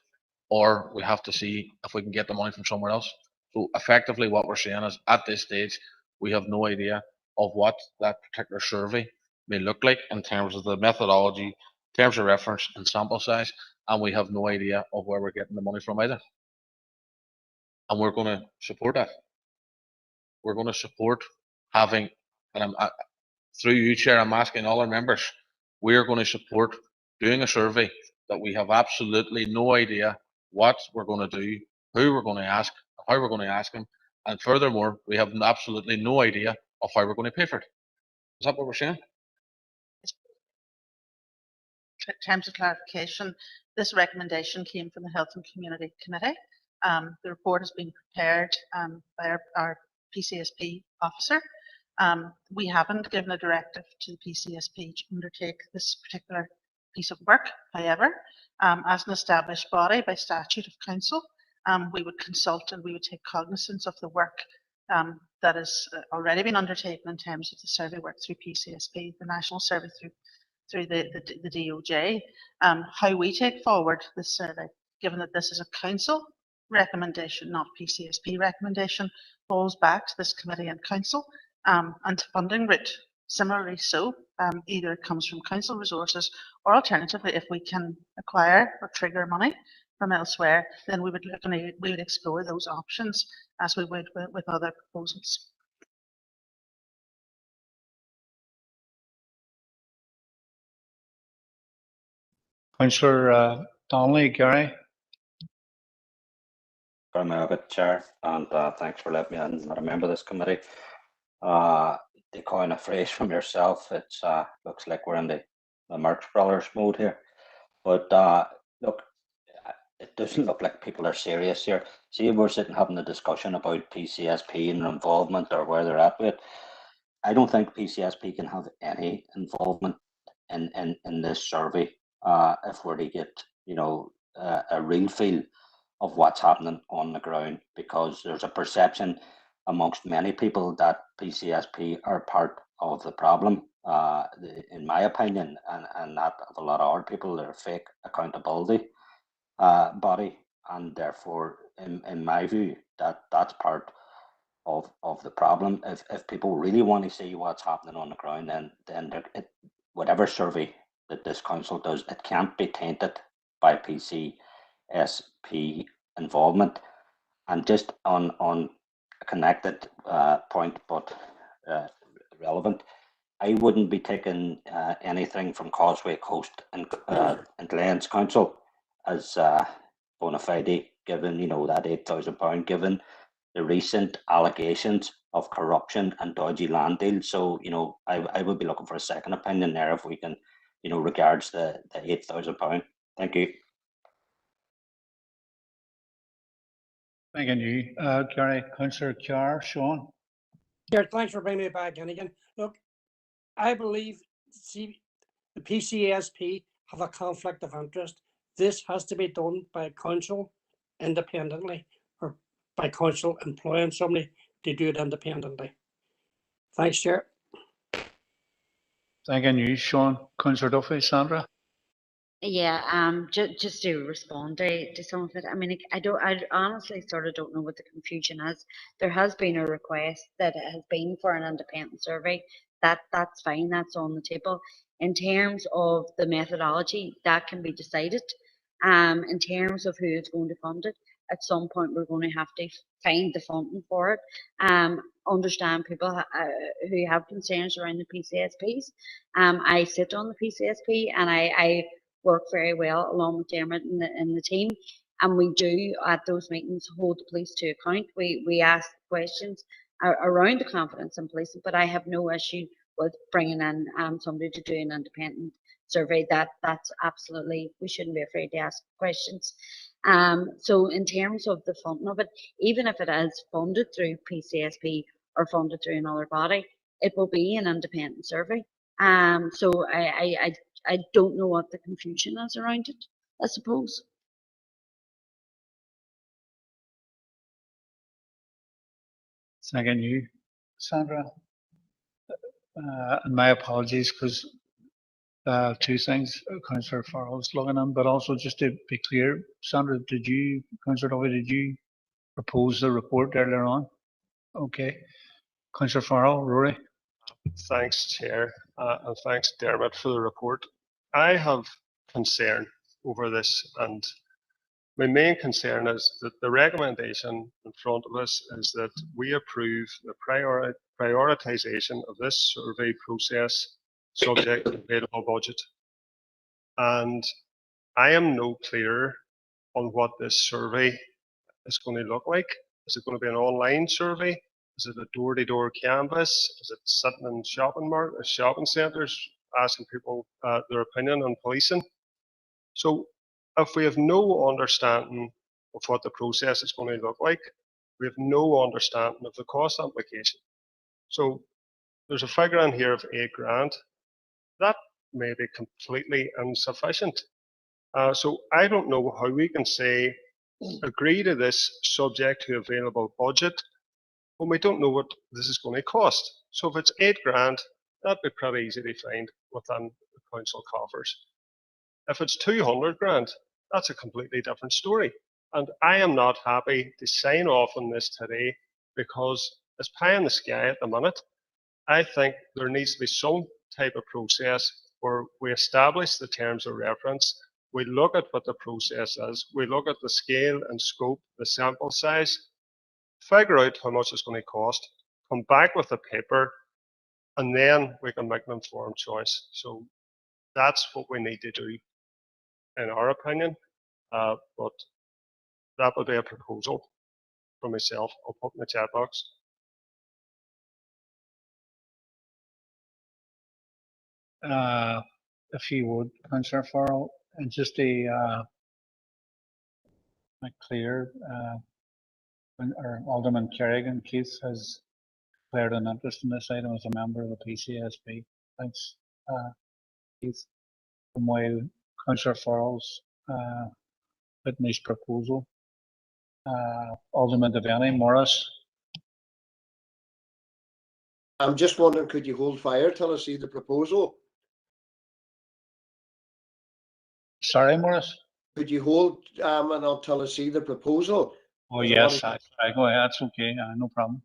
or we have to see if we can get the money from somewhere else. So effectively what we're saying is at this stage, we have no idea of what that particular survey may look like in terms of the methodology, terms of reference and sample size, and we have no idea of where we're getting the money from either. And we're going to support that. We're going to support having, and through you, Chair, I'm asking all our members, we're going to support doing a survey that we have absolutely no idea what we're going to do, who we're going to ask, how we're going to ask them, and furthermore, we have absolutely no idea of how we're going to pay for it. Is that what we're saying? In terms of clarification, this recommendation came from the Health and Community Committee. The report has been prepared by our PCSP officer. We haven't given a directive to the PCSP to undertake this particular piece of work. However, as an established body by statute of council, we would consult and we would take cognizance of the work that has already been undertaken in terms of the survey work through PCSP, the national survey through the DOJ. How we take forward this survey, given that this is a council recommendation, not PCSP recommendation, falls back to this committee and council, and funding route. Similarly, so either it comes from council resources, or alternatively, if we can acquire or trigger money from elsewhere, then we would look and we would explore those options as we would with other proposals. Councillor Donnelly, Gary. Chair, and thanks for letting me in. I'm not a member of this committee. To coin a phrase from yourself, it looks like we're in the Marx Brothers mode here. But look, it doesn't look like people are serious here. See, we're sitting having a discussion about PCSP and their involvement or where they're at with it. I don't think PCSP can have any involvement in this survey if we're to get, you know, a real feel of what's happening on the ground, because there's a perception amongst many people that PCSP are part of the problem. In my opinion, and that of a lot of other people, they're a fake accountability body, and therefore, in my view, that's part of the problem. If people really want to see what's happening on the ground, then whatever survey that this council does, it can't be tainted by PCSP involvement. And just on a connected point, but relevant, I wouldn't be taking anything from Causeway Coast and Glens Council as bona fide, given, you know, that £8,000, given the recent allegations of corruption and dodgy land deals. So, you know, I would be looking for a second opinion there if we can, you know, regards the £8,000. Thank you. Thank you, Gary. Councillor Carr, Sean. Chair, thanks for bringing me back in again. Look, I believe the PCSP have a conflict of interest. This has to be done by council independently, or by council employing somebody to do it independently. Thanks, Chair. Thank you, Sean. Councillor Duffy, Sandra. Yeah, just to respond to some of it. I mean, I honestly sort of don't know what the confusion is. There has been a request that it has been for an independent survey. That's fine. That's on the table. In terms of the methodology, that can be decided. In terms of who is going to fund it, at some point we're going to have to find the funding for it. Understand people who have concerns around the PCSPs. I sit on the PCSP, and I work very well along with Dermot and the team, and we do at those meetings hold the police to account. We ask questions around the confidence in policing, but I have no issue with bringing in somebody to do an independent survey. That's absolutely, we shouldn't be afraid to ask questions. So in terms of the funding of it, even if it is funded through PCSP or funded through another body, it will be an independent survey. So I don't know what the confusion is around it, I suppose. Thank you, Sandra. And my apologies, because two things Councillor Farrell's logging in, but also just to be clear, Sandra, Councillor Duffy, did you propose the report earlier on? Okay. Councillor Farrell, Rory. Thanks, Chair, and thanks, Dermot, for the report. I have concern over this, and my main concern is that the recommendation in front of us is that we approve the prioritisation of this survey process subject to available budget. And I am no clearer on what this survey is going to look like. Is it going to be an online survey? Is it a door-to-door canvas? Is it sitting in shopping centres asking people their opinion on policing? So if we have no understanding of what the process is going to look like, we have no understanding of the cost implication. So there's a figure in here of £8,000. That may be completely insufficient. So I don't know how we can say agree to this subject to available budget when we don't know what this is going to cost. So if it's £8,000, that'd be pretty easy to find within the council coffers. If it's 200 grand, that's a completely different story. And I am not happy to sign off on this today because it's pie in the sky at the minute. I think there needs to be some type of process where we establish the terms of reference, we look at what the process is, we look at the scale and scope, the sample size, figure out how much it's going to cost, come back with a paper, and then we can make an informed choice. So that's what we need to do, in our opinion. But that would be a proposal from myself. I'll put in the chat box. If you would, Councillor Farrell, and just a clear. Or Alderman Kerrigan Keith has declared an interest in this item as a member of the PCSP. Thanks, Keith. And while Councillor Farrell's putting his proposal, Alderman Devaney Morris. I'm just wondering, could you hold fire till I see the proposal? Sorry, Morris? Could you hold until I see the proposal? Oh, yes, I go ahead. That's okay. No problem.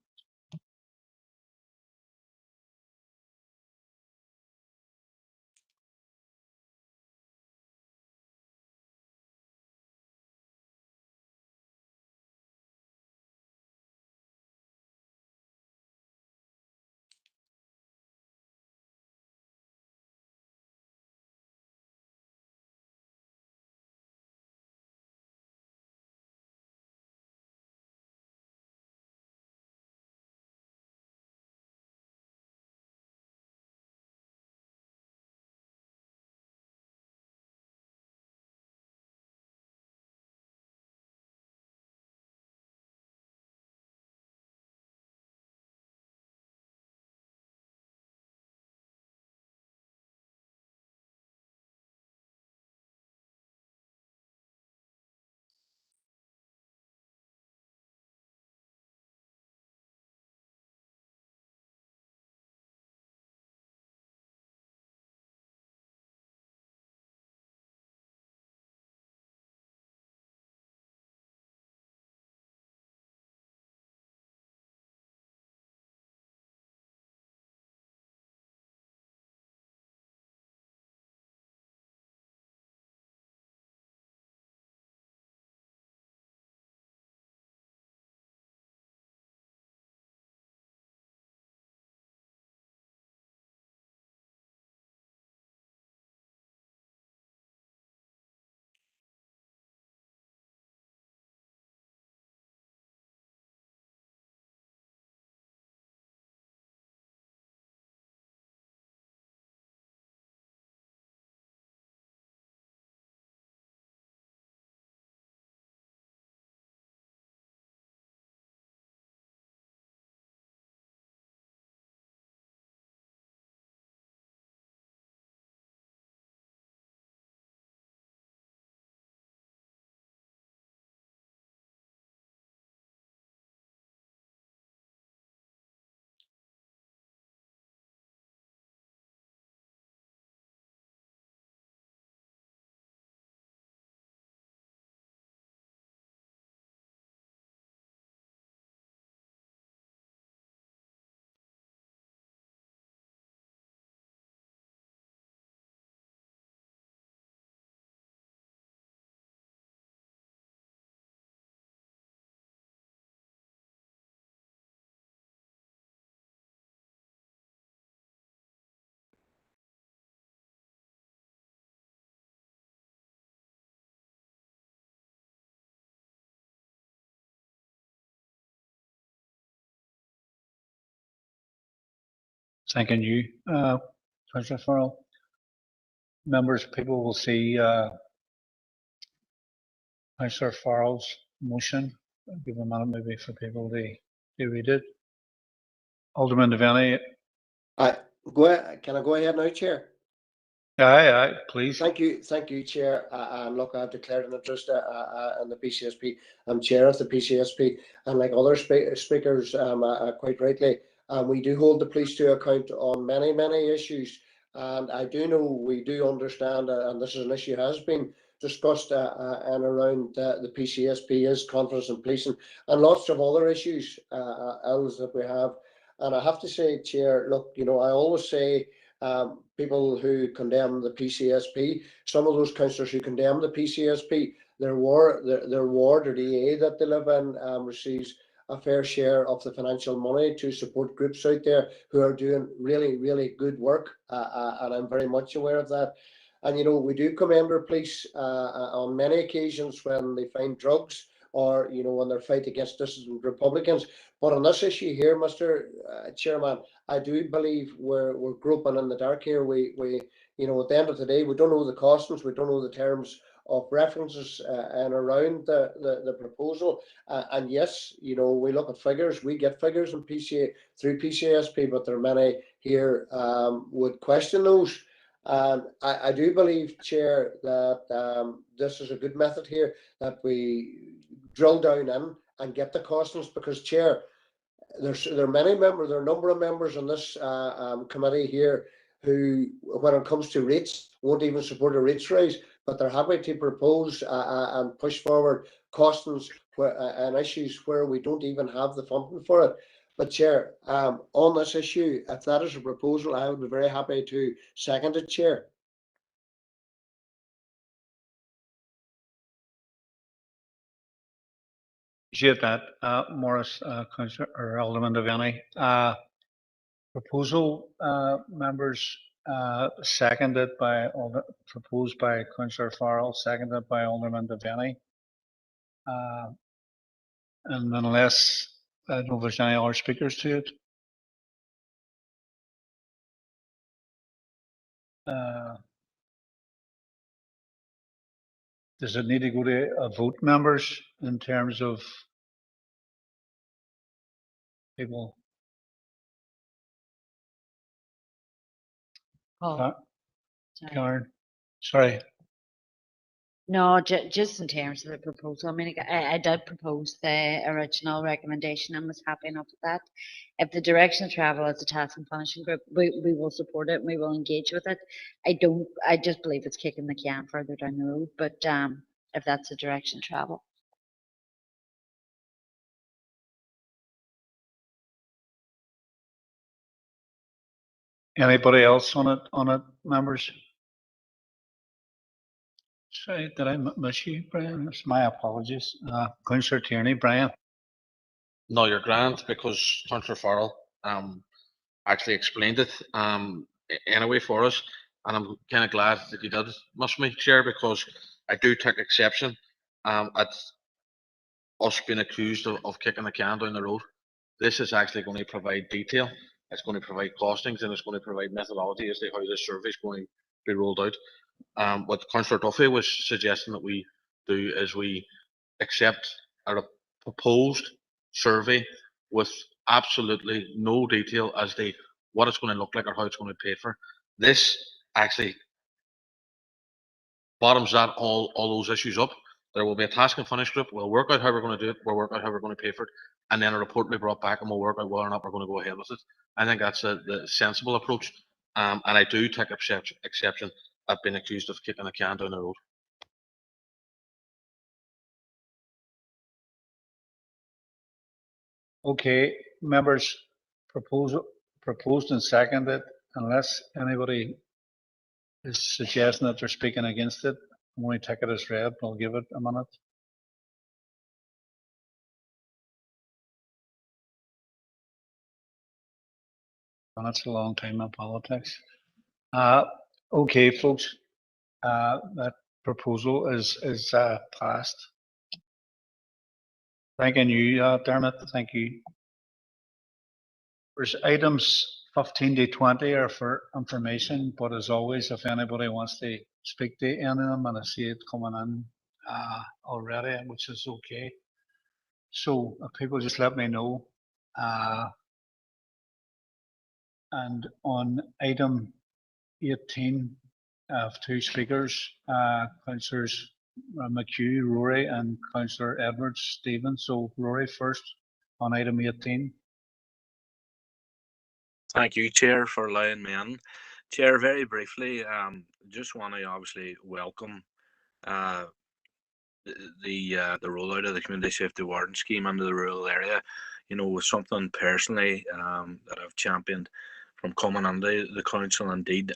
Thanking you, Councillor Farrell. Members, people will see Councillor Farrell's motion. I'll give a minute maybe for people to read it. Alderman Devaney. Go ahead. Can I go ahead now, Chair? Aye, please. Thank you, Chair. And look, I've declared an interest in the PCSP. I'm chair of the PCSP, and like other speakers, quite rightly, we do hold the police to account on many issues. And I do know, we do understand, and this is an issue has been discussed and around the PCSP is confidence in policing, and lots of other issues else that we have. And I have to say, Chair, look, I always say, people who condemn the PCSP, some of those councillors who condemn the PCSP, their ward or EA that they live in receives a fair share of the financial money to support groups out there who are doing really good work, and I'm very much aware of that. And we do commend our police on many occasions when they find drugs, or when they're fight against dissident Republicans. But on this issue here, Mr. Chairman, I do believe we're groping in the dark here. We at the end of the day, we don't know the costings, we don't know the terms of references and around the proposal. And yes, you know, we look at figures, we get figures in PCA through PCSP, but there are many here would question those. I do believe, Chair, that this is a good method here, that we drill down in and get the costings, because, Chair, there are many members, there are a number of members on this committee here who, when it comes to rates, won't even support a rates raise, but they're happy to propose and push forward costings and issues where we don't even have the funding for it. But, Chair, on this issue, if that is a proposal, I would be very happy to second it, Chair. Appreciate that, Morris, Councillor or Alderman Devaney. Proposal, members, seconded by proposed by Councillor Farrell, seconded by Alderman Devaney. And unless I don't know if there's any other speakers to it. Does it need to go to a vote, members, in terms of people? Oh, Karen, sorry. No, just in terms of the proposal. I mean, I did propose the original recommendation and was happy enough with that. If the direction of travel as a task and punishing group, we will support it and we will engage with it. I just believe it's kicking the can further down the road, but if that's the direction of travel. Anybody else on it, members? Sorry, did I miss you, Brian? It's my apologies. Councillor Tierney, Brian. No, you're grand, because Councillor Farrell actually explained it anyway for us, and I'm kind of glad that you did miss me, Chair, because I do take exception at us being accused of kicking the can down the road. This is actually going to provide detail, it's going to provide costings, and it's going to provide methodology as to how this survey is going to be rolled out. What Councillor Duffy was suggesting that we do is we accept a proposed survey with absolutely no detail as to what it's going to look like or how it's going to be paid for. This actually bottoms that all those issues up. There will be a task and finish group. We'll work out how we're going to do it. We'll work out how we're going to pay for it, and then a report will be brought back, and we'll work out whether or not we're going to go ahead with it. I think that's the sensible approach, and I do take exception at being accused of kicking a can down the road. Okay, members, proposed and seconded. Unless anybody is suggesting that they're speaking against it, I'm going to take it as read. I'll give it a minute. Well, that's a long time in politics. Okay, folks, that proposal is passed. Thanking you, Dermot. Thank you. There's items 15 to 20 are for information, but as always, if anybody wants to speak to any of them, and I see it coming in already, which is okay. So if people just let me know. And on item 18, I have two speakers, Councillors McHugh, Rory, and Councillor Edwards, Stephen. So Rory first on item 18. Thank you, Chair, for allowing me in. Chair, very briefly, just want to obviously welcome the rollout of the community safety warden scheme into the rural area. You know, was something personally that I've championed from coming into the council, indeed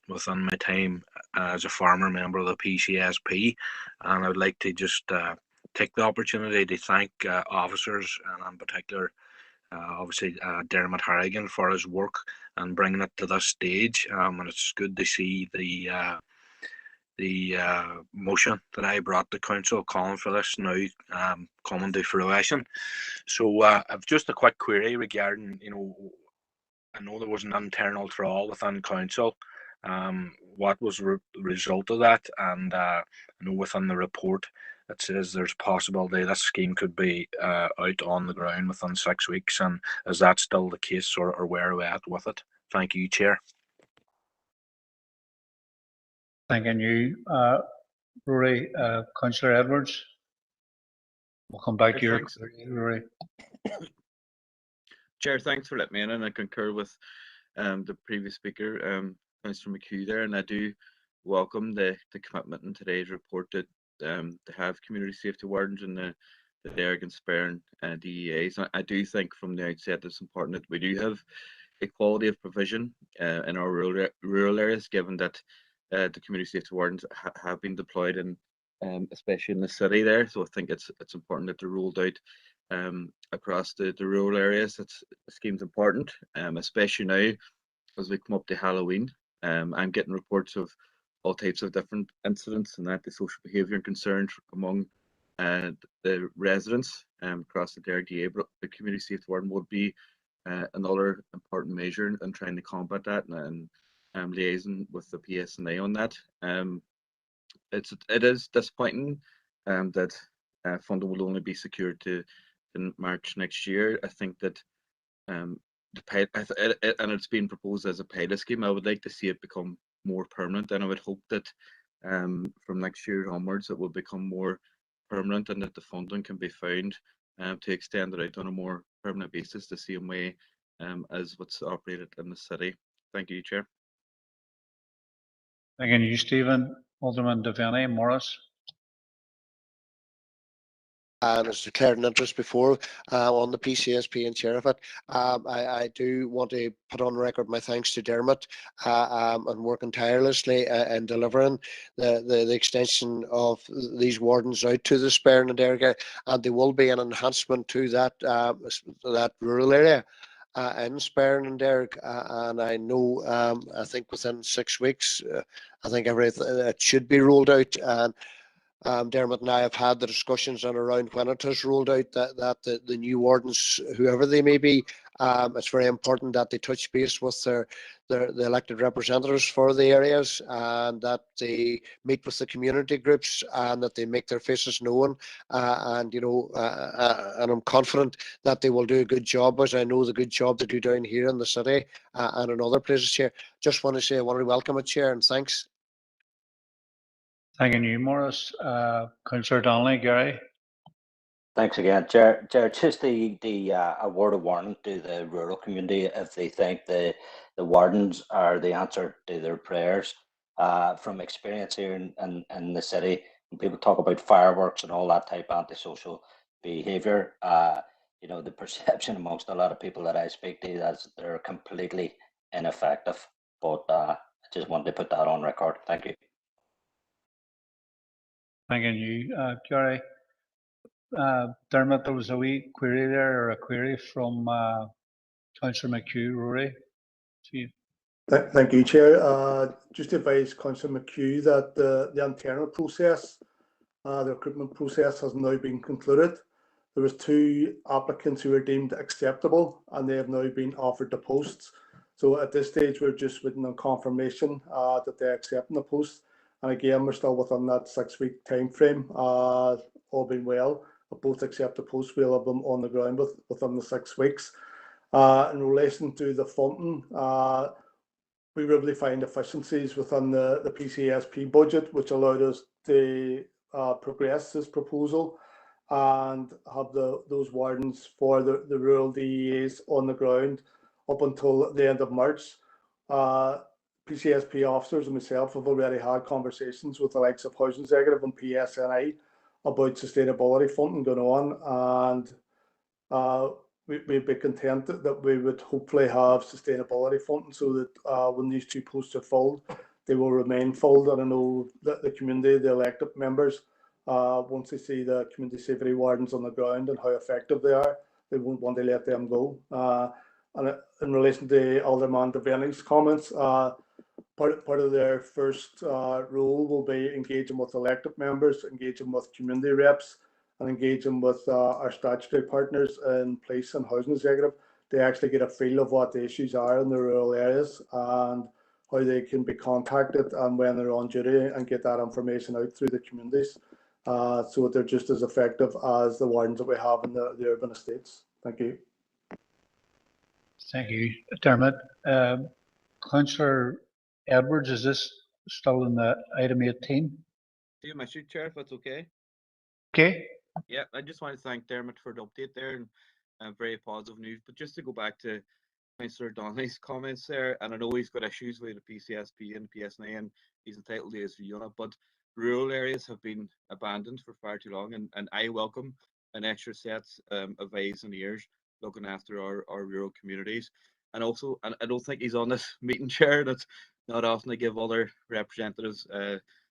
within my time as a former member of the PCSP, and I would like to just take the opportunity to thank officers, and in particular obviously Dermot Harrigan, for his work and bringing it to this stage, and it's good to see the motion that I brought to council calling for this now coming to fruition. So I've just a quick query regarding, you know, I know there was an internal trawl within council what was the result of that? And I know within the report it says there's a possibility this scheme could be out on the ground within 6 weeks. And is that still the case, or where are we at with it? Thank you, Chair. Thanking you, Rory. Councillor Edwards. We'll come back to your Thanks. Rory. Chair, thanks for letting me in, and I concur with the previous speaker, Mr. McHugh there, and I do welcome the commitment in today's report to have community safety wardens in the Derg and Sperrin DEAs. I do think from the outset it's important that we do have equality of provision in our rural areas, given that the community safety wardens have been deployed in especially in the city there. So I think it's important that they're rolled out across the rural areas. The scheme's important, especially now as we come up to Halloween. I'm getting reports of all types of different incidents and that the social behaviour and concerns among the residents across the Derg DA, but the community safety warden would be another important measure in trying to combat that and liaising with the PSNA on that. It is disappointing that funding will only be secured in March next year. I think that and it's been proposed as a pilot scheme. I would like to see it become more permanent, and I would hope that from next year onwards it will become more permanent and that the funding can be found to extend it out on a more permanent basis, the same way as what's operated in the city. Thank you, Chair. Thank you, Stephen. Alderman Devaney Morris. And as declared an interest before on the PCSP and chair of it, I do want to put on record my thanks to Dermot and working tirelessly in delivering the extension of these wardens out to the Sperrin and Derg, and there will be an enhancement to that rural area in Sperrin and Derg, and I know I think within 6 weeks I think everything it should be rolled out. And Dermot and I have had the discussions on around when it is rolled out that the new wardens, whoever they may be, it's very important that they touch base with the elected representatives for the areas, and that they meet with the community groups and that they make their faces known. And I'm confident that they will do a good job, as I know the good job they do down here in the city and in other places. Chair, just want to say I want to welcome it, Chair, and thanks. Thank you, Morris. Councillor Donnelly, Gary. Thanks again, Chair. Just a word of warning to the rural community if they think the wardens are the answer to their prayers. From experience here in the city, when people talk about fireworks and all that type of antisocial behaviour, the perception amongst a lot of people that I speak to is they're completely ineffective. But I just wanted to put that on record. Thank you. Thank you, Gary. Dermot, there was a wee query there, or a query from Councillor McHugh. Rory, to you. Thank you, Chair. Just to advise Councillor McHugh that the internal process, the recruitment process, has now been concluded. There was 2 applicants who were deemed acceptable, and they have now been offered the posts. So at this stage, we're just waiting on confirmation that they're accepting the post. And again, we're still within that 6-week time frame. All being well, if both accept the post, we'll have them on the ground within the 6 weeks. In relation to the funding, we really find efficiencies within the PCSP budget, which allowed us to progress this proposal and have those wardens for the rural DEAs on the ground up until the end of March. PCSP officers and myself have already had conversations with the likes of Housing Executive and PSNI about sustainability funding going on, and we'd be content that we would hopefully have sustainability funding so that when these 2 posts are filled, they will remain filled. And I know that the community, the elected members, once they see the community safety wardens on the ground and how effective they are, they won't want to let them go. And in relation to Alderman Devaney's comments, part of their first role will be engaging with elected members, engaging with community reps, and engaging with our statutory partners in police and housing executive to actually get a feel of what the issues are in the rural areas and how they can be contacted when they're on duty, and get that information out through the communities, so that they're just as effective as the wardens that we have in the urban estates. Thank you. Thank you, Dermot. Councillor Edwards, is this still in the item 18? See you, Mr. Chair, if that's okay. Okay. Yeah, I just want to thank Dermot for the update there, and very positive news. But just to go back to Councillor Donnelly's comments there, and I know he's got issues with the PCSP and the PSNA, and he's entitled to his view on it, but rural areas have been abandoned for far too long, and I welcome an extra set of eyes and ears looking after our rural communities. And also, and I don't think he's on this meeting, Chair, that's not often I give other representatives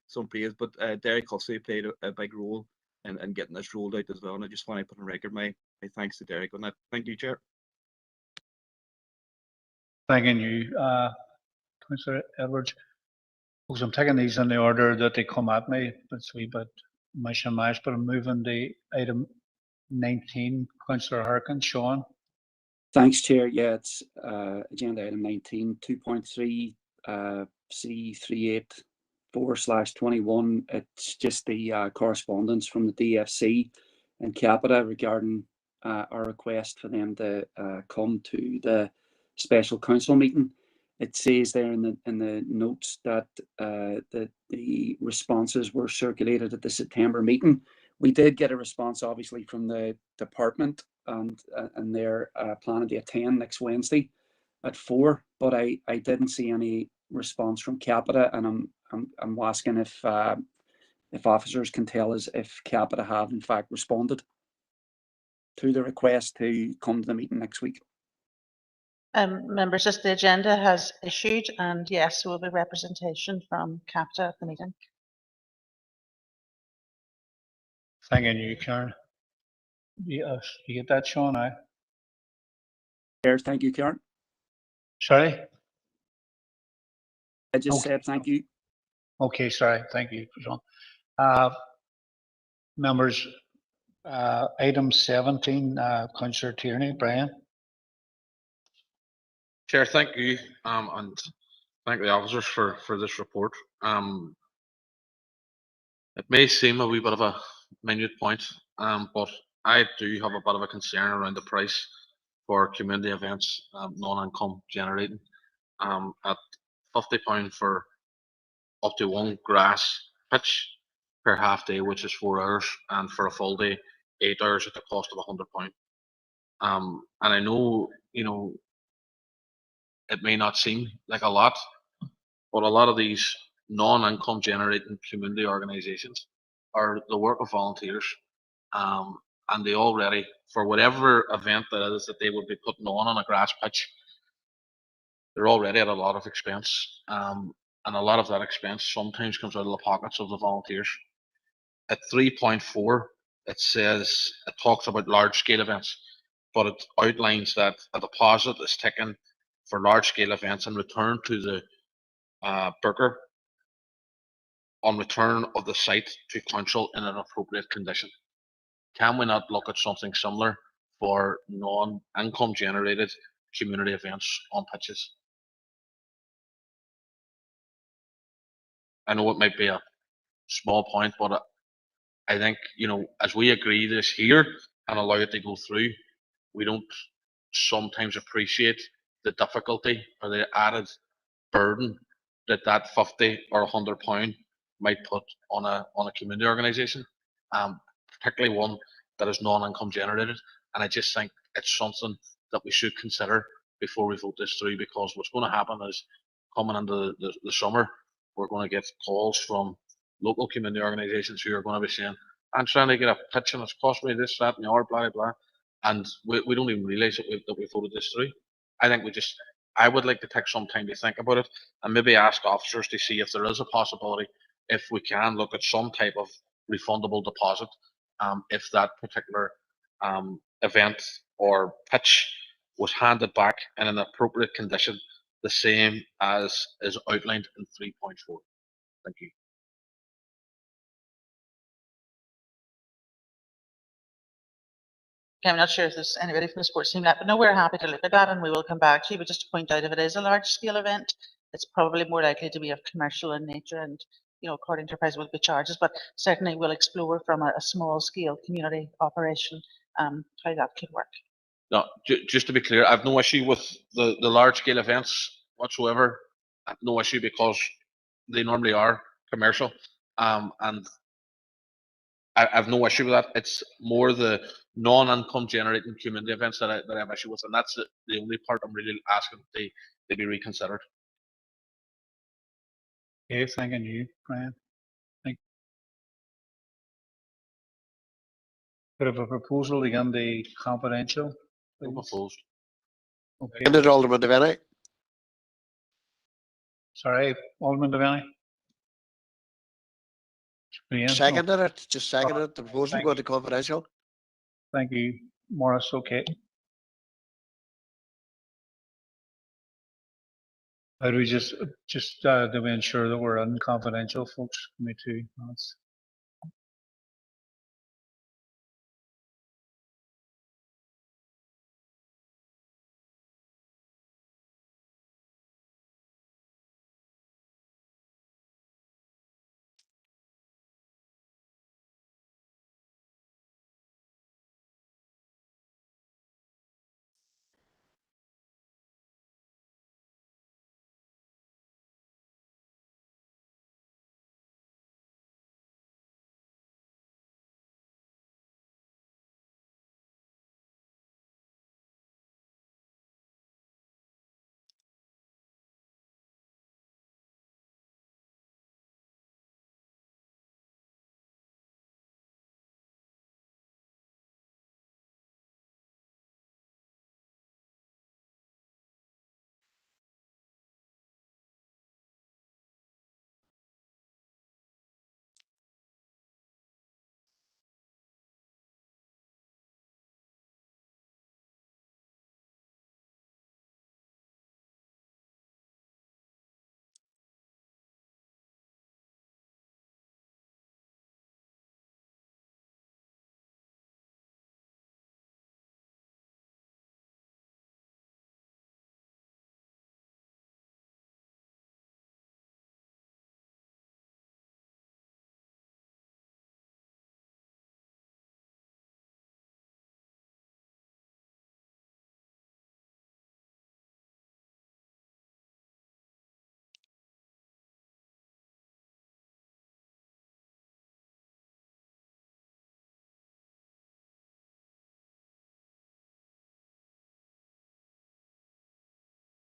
some praise, but Derek Hussey played a big role in getting this rolled out as well, and I just want to put on record my thanks to Derek on that. Thank you, Chair. Thanking you, Councillor Edwards. Because I'm taking these in the order that they come at me. It's a wee bit mish and mash, but I'm moving to item 19. Councillor Harkin, Sean. Thanks, Chair. Yeah, it's agenda item 19, 2.3 C384/21. It's just the correspondence from the DFC and Capita regarding our request for them to come to the special council meeting. It says there in the notes that the responses were circulated at the September meeting. We did get a response, obviously, from the department, and they're planning to attend next Wednesday at 4. But I didn't see any response from Capita, and I'm asking if officers can tell us if Capita have in fact responded to the request to come to the meeting next week. Members, just the agenda has issued, and yes, there will be representation from Capita at the meeting. Thanking you, Karen. Yes, you get that, Sean? Chair, thank you, Karen. Sorry? I just said thank you. Okay, sorry. Thank you, Sean. Members, item 17, Councillor Tierney, Brian. Chair, thank you, and thank the officers for this report. It may seem a wee bit of a minute point, but I do have a bit of a concern around the price for community events, non-income generating, at £50 for up to one grass pitch per half day, which is 4 hours, and for a full day, 8 hours at the cost of £100. And I know, it may not seem like a lot, but a lot of these non-income generating community organisations are the work of volunteers, and they already, for whatever event that is that they would be putting on a grass pitch, they're already at a lot of expense, and a lot of that expense sometimes comes out of the pockets of the volunteers. At 3.4, it talks about large scale events, but it outlines that a deposit is taken for large scale events and returned to the booker on return of the site to council in an appropriate condition. Can we not look at something similar for non-income generated community events on pitches? I know it might be a small point, but I think, as we agree this here and allow it to go through, we don't sometimes appreciate the difficulty or the added burden that 50 or £100 might put on a community organisation, particularly one that is non-income generated. And I just think it's something that we should consider before we vote this through, because what's going to happen is, coming into the summer, we're going to get calls from local community organisations who are going to be saying, I'm trying to get a pitch and it's cost me this, that, and the other, blah, blah, and we don't even realise that we voted this through. I would like to take some time to think about it, and maybe ask officers to see if there is a possibility, if we can look at some type of refundable deposit, if that particular event or pitch was handed back in an appropriate condition, the same as is outlined in 3.4. Thank you. Okay, I'm not sure if there's anybody from the sports team left, but no, we're happy to look at that, and we will come back to you. But just to point out, if it is a large scale event, it's probably more likely to be of commercial in nature, and according to price will be charges, but certainly we'll explore from a small scale community operation how that could work. No, just to be clear, I've no issue with the large scale events whatsoever. I've no issue because they normally are commercial, and I've no issue with that. It's more the non-income generating community events that I have issue with, and that's the only part I'm really asking they be reconsidered. Okay, thanking you, Brian. Could have a proposal again, the confidential. Opposed. Okay. Seconded, Alderman Devaney. Sorry, Alderman Devaney. Seconded it, just seconded it, the proposal go to confidential. Thank you, Morris. Okay. How do we just do we ensure that we're in confidential, folks? Me too.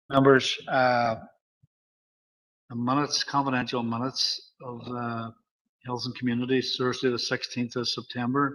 Members, the minutes, confidential minutes of Health and Communities, Thursday the 16th of September.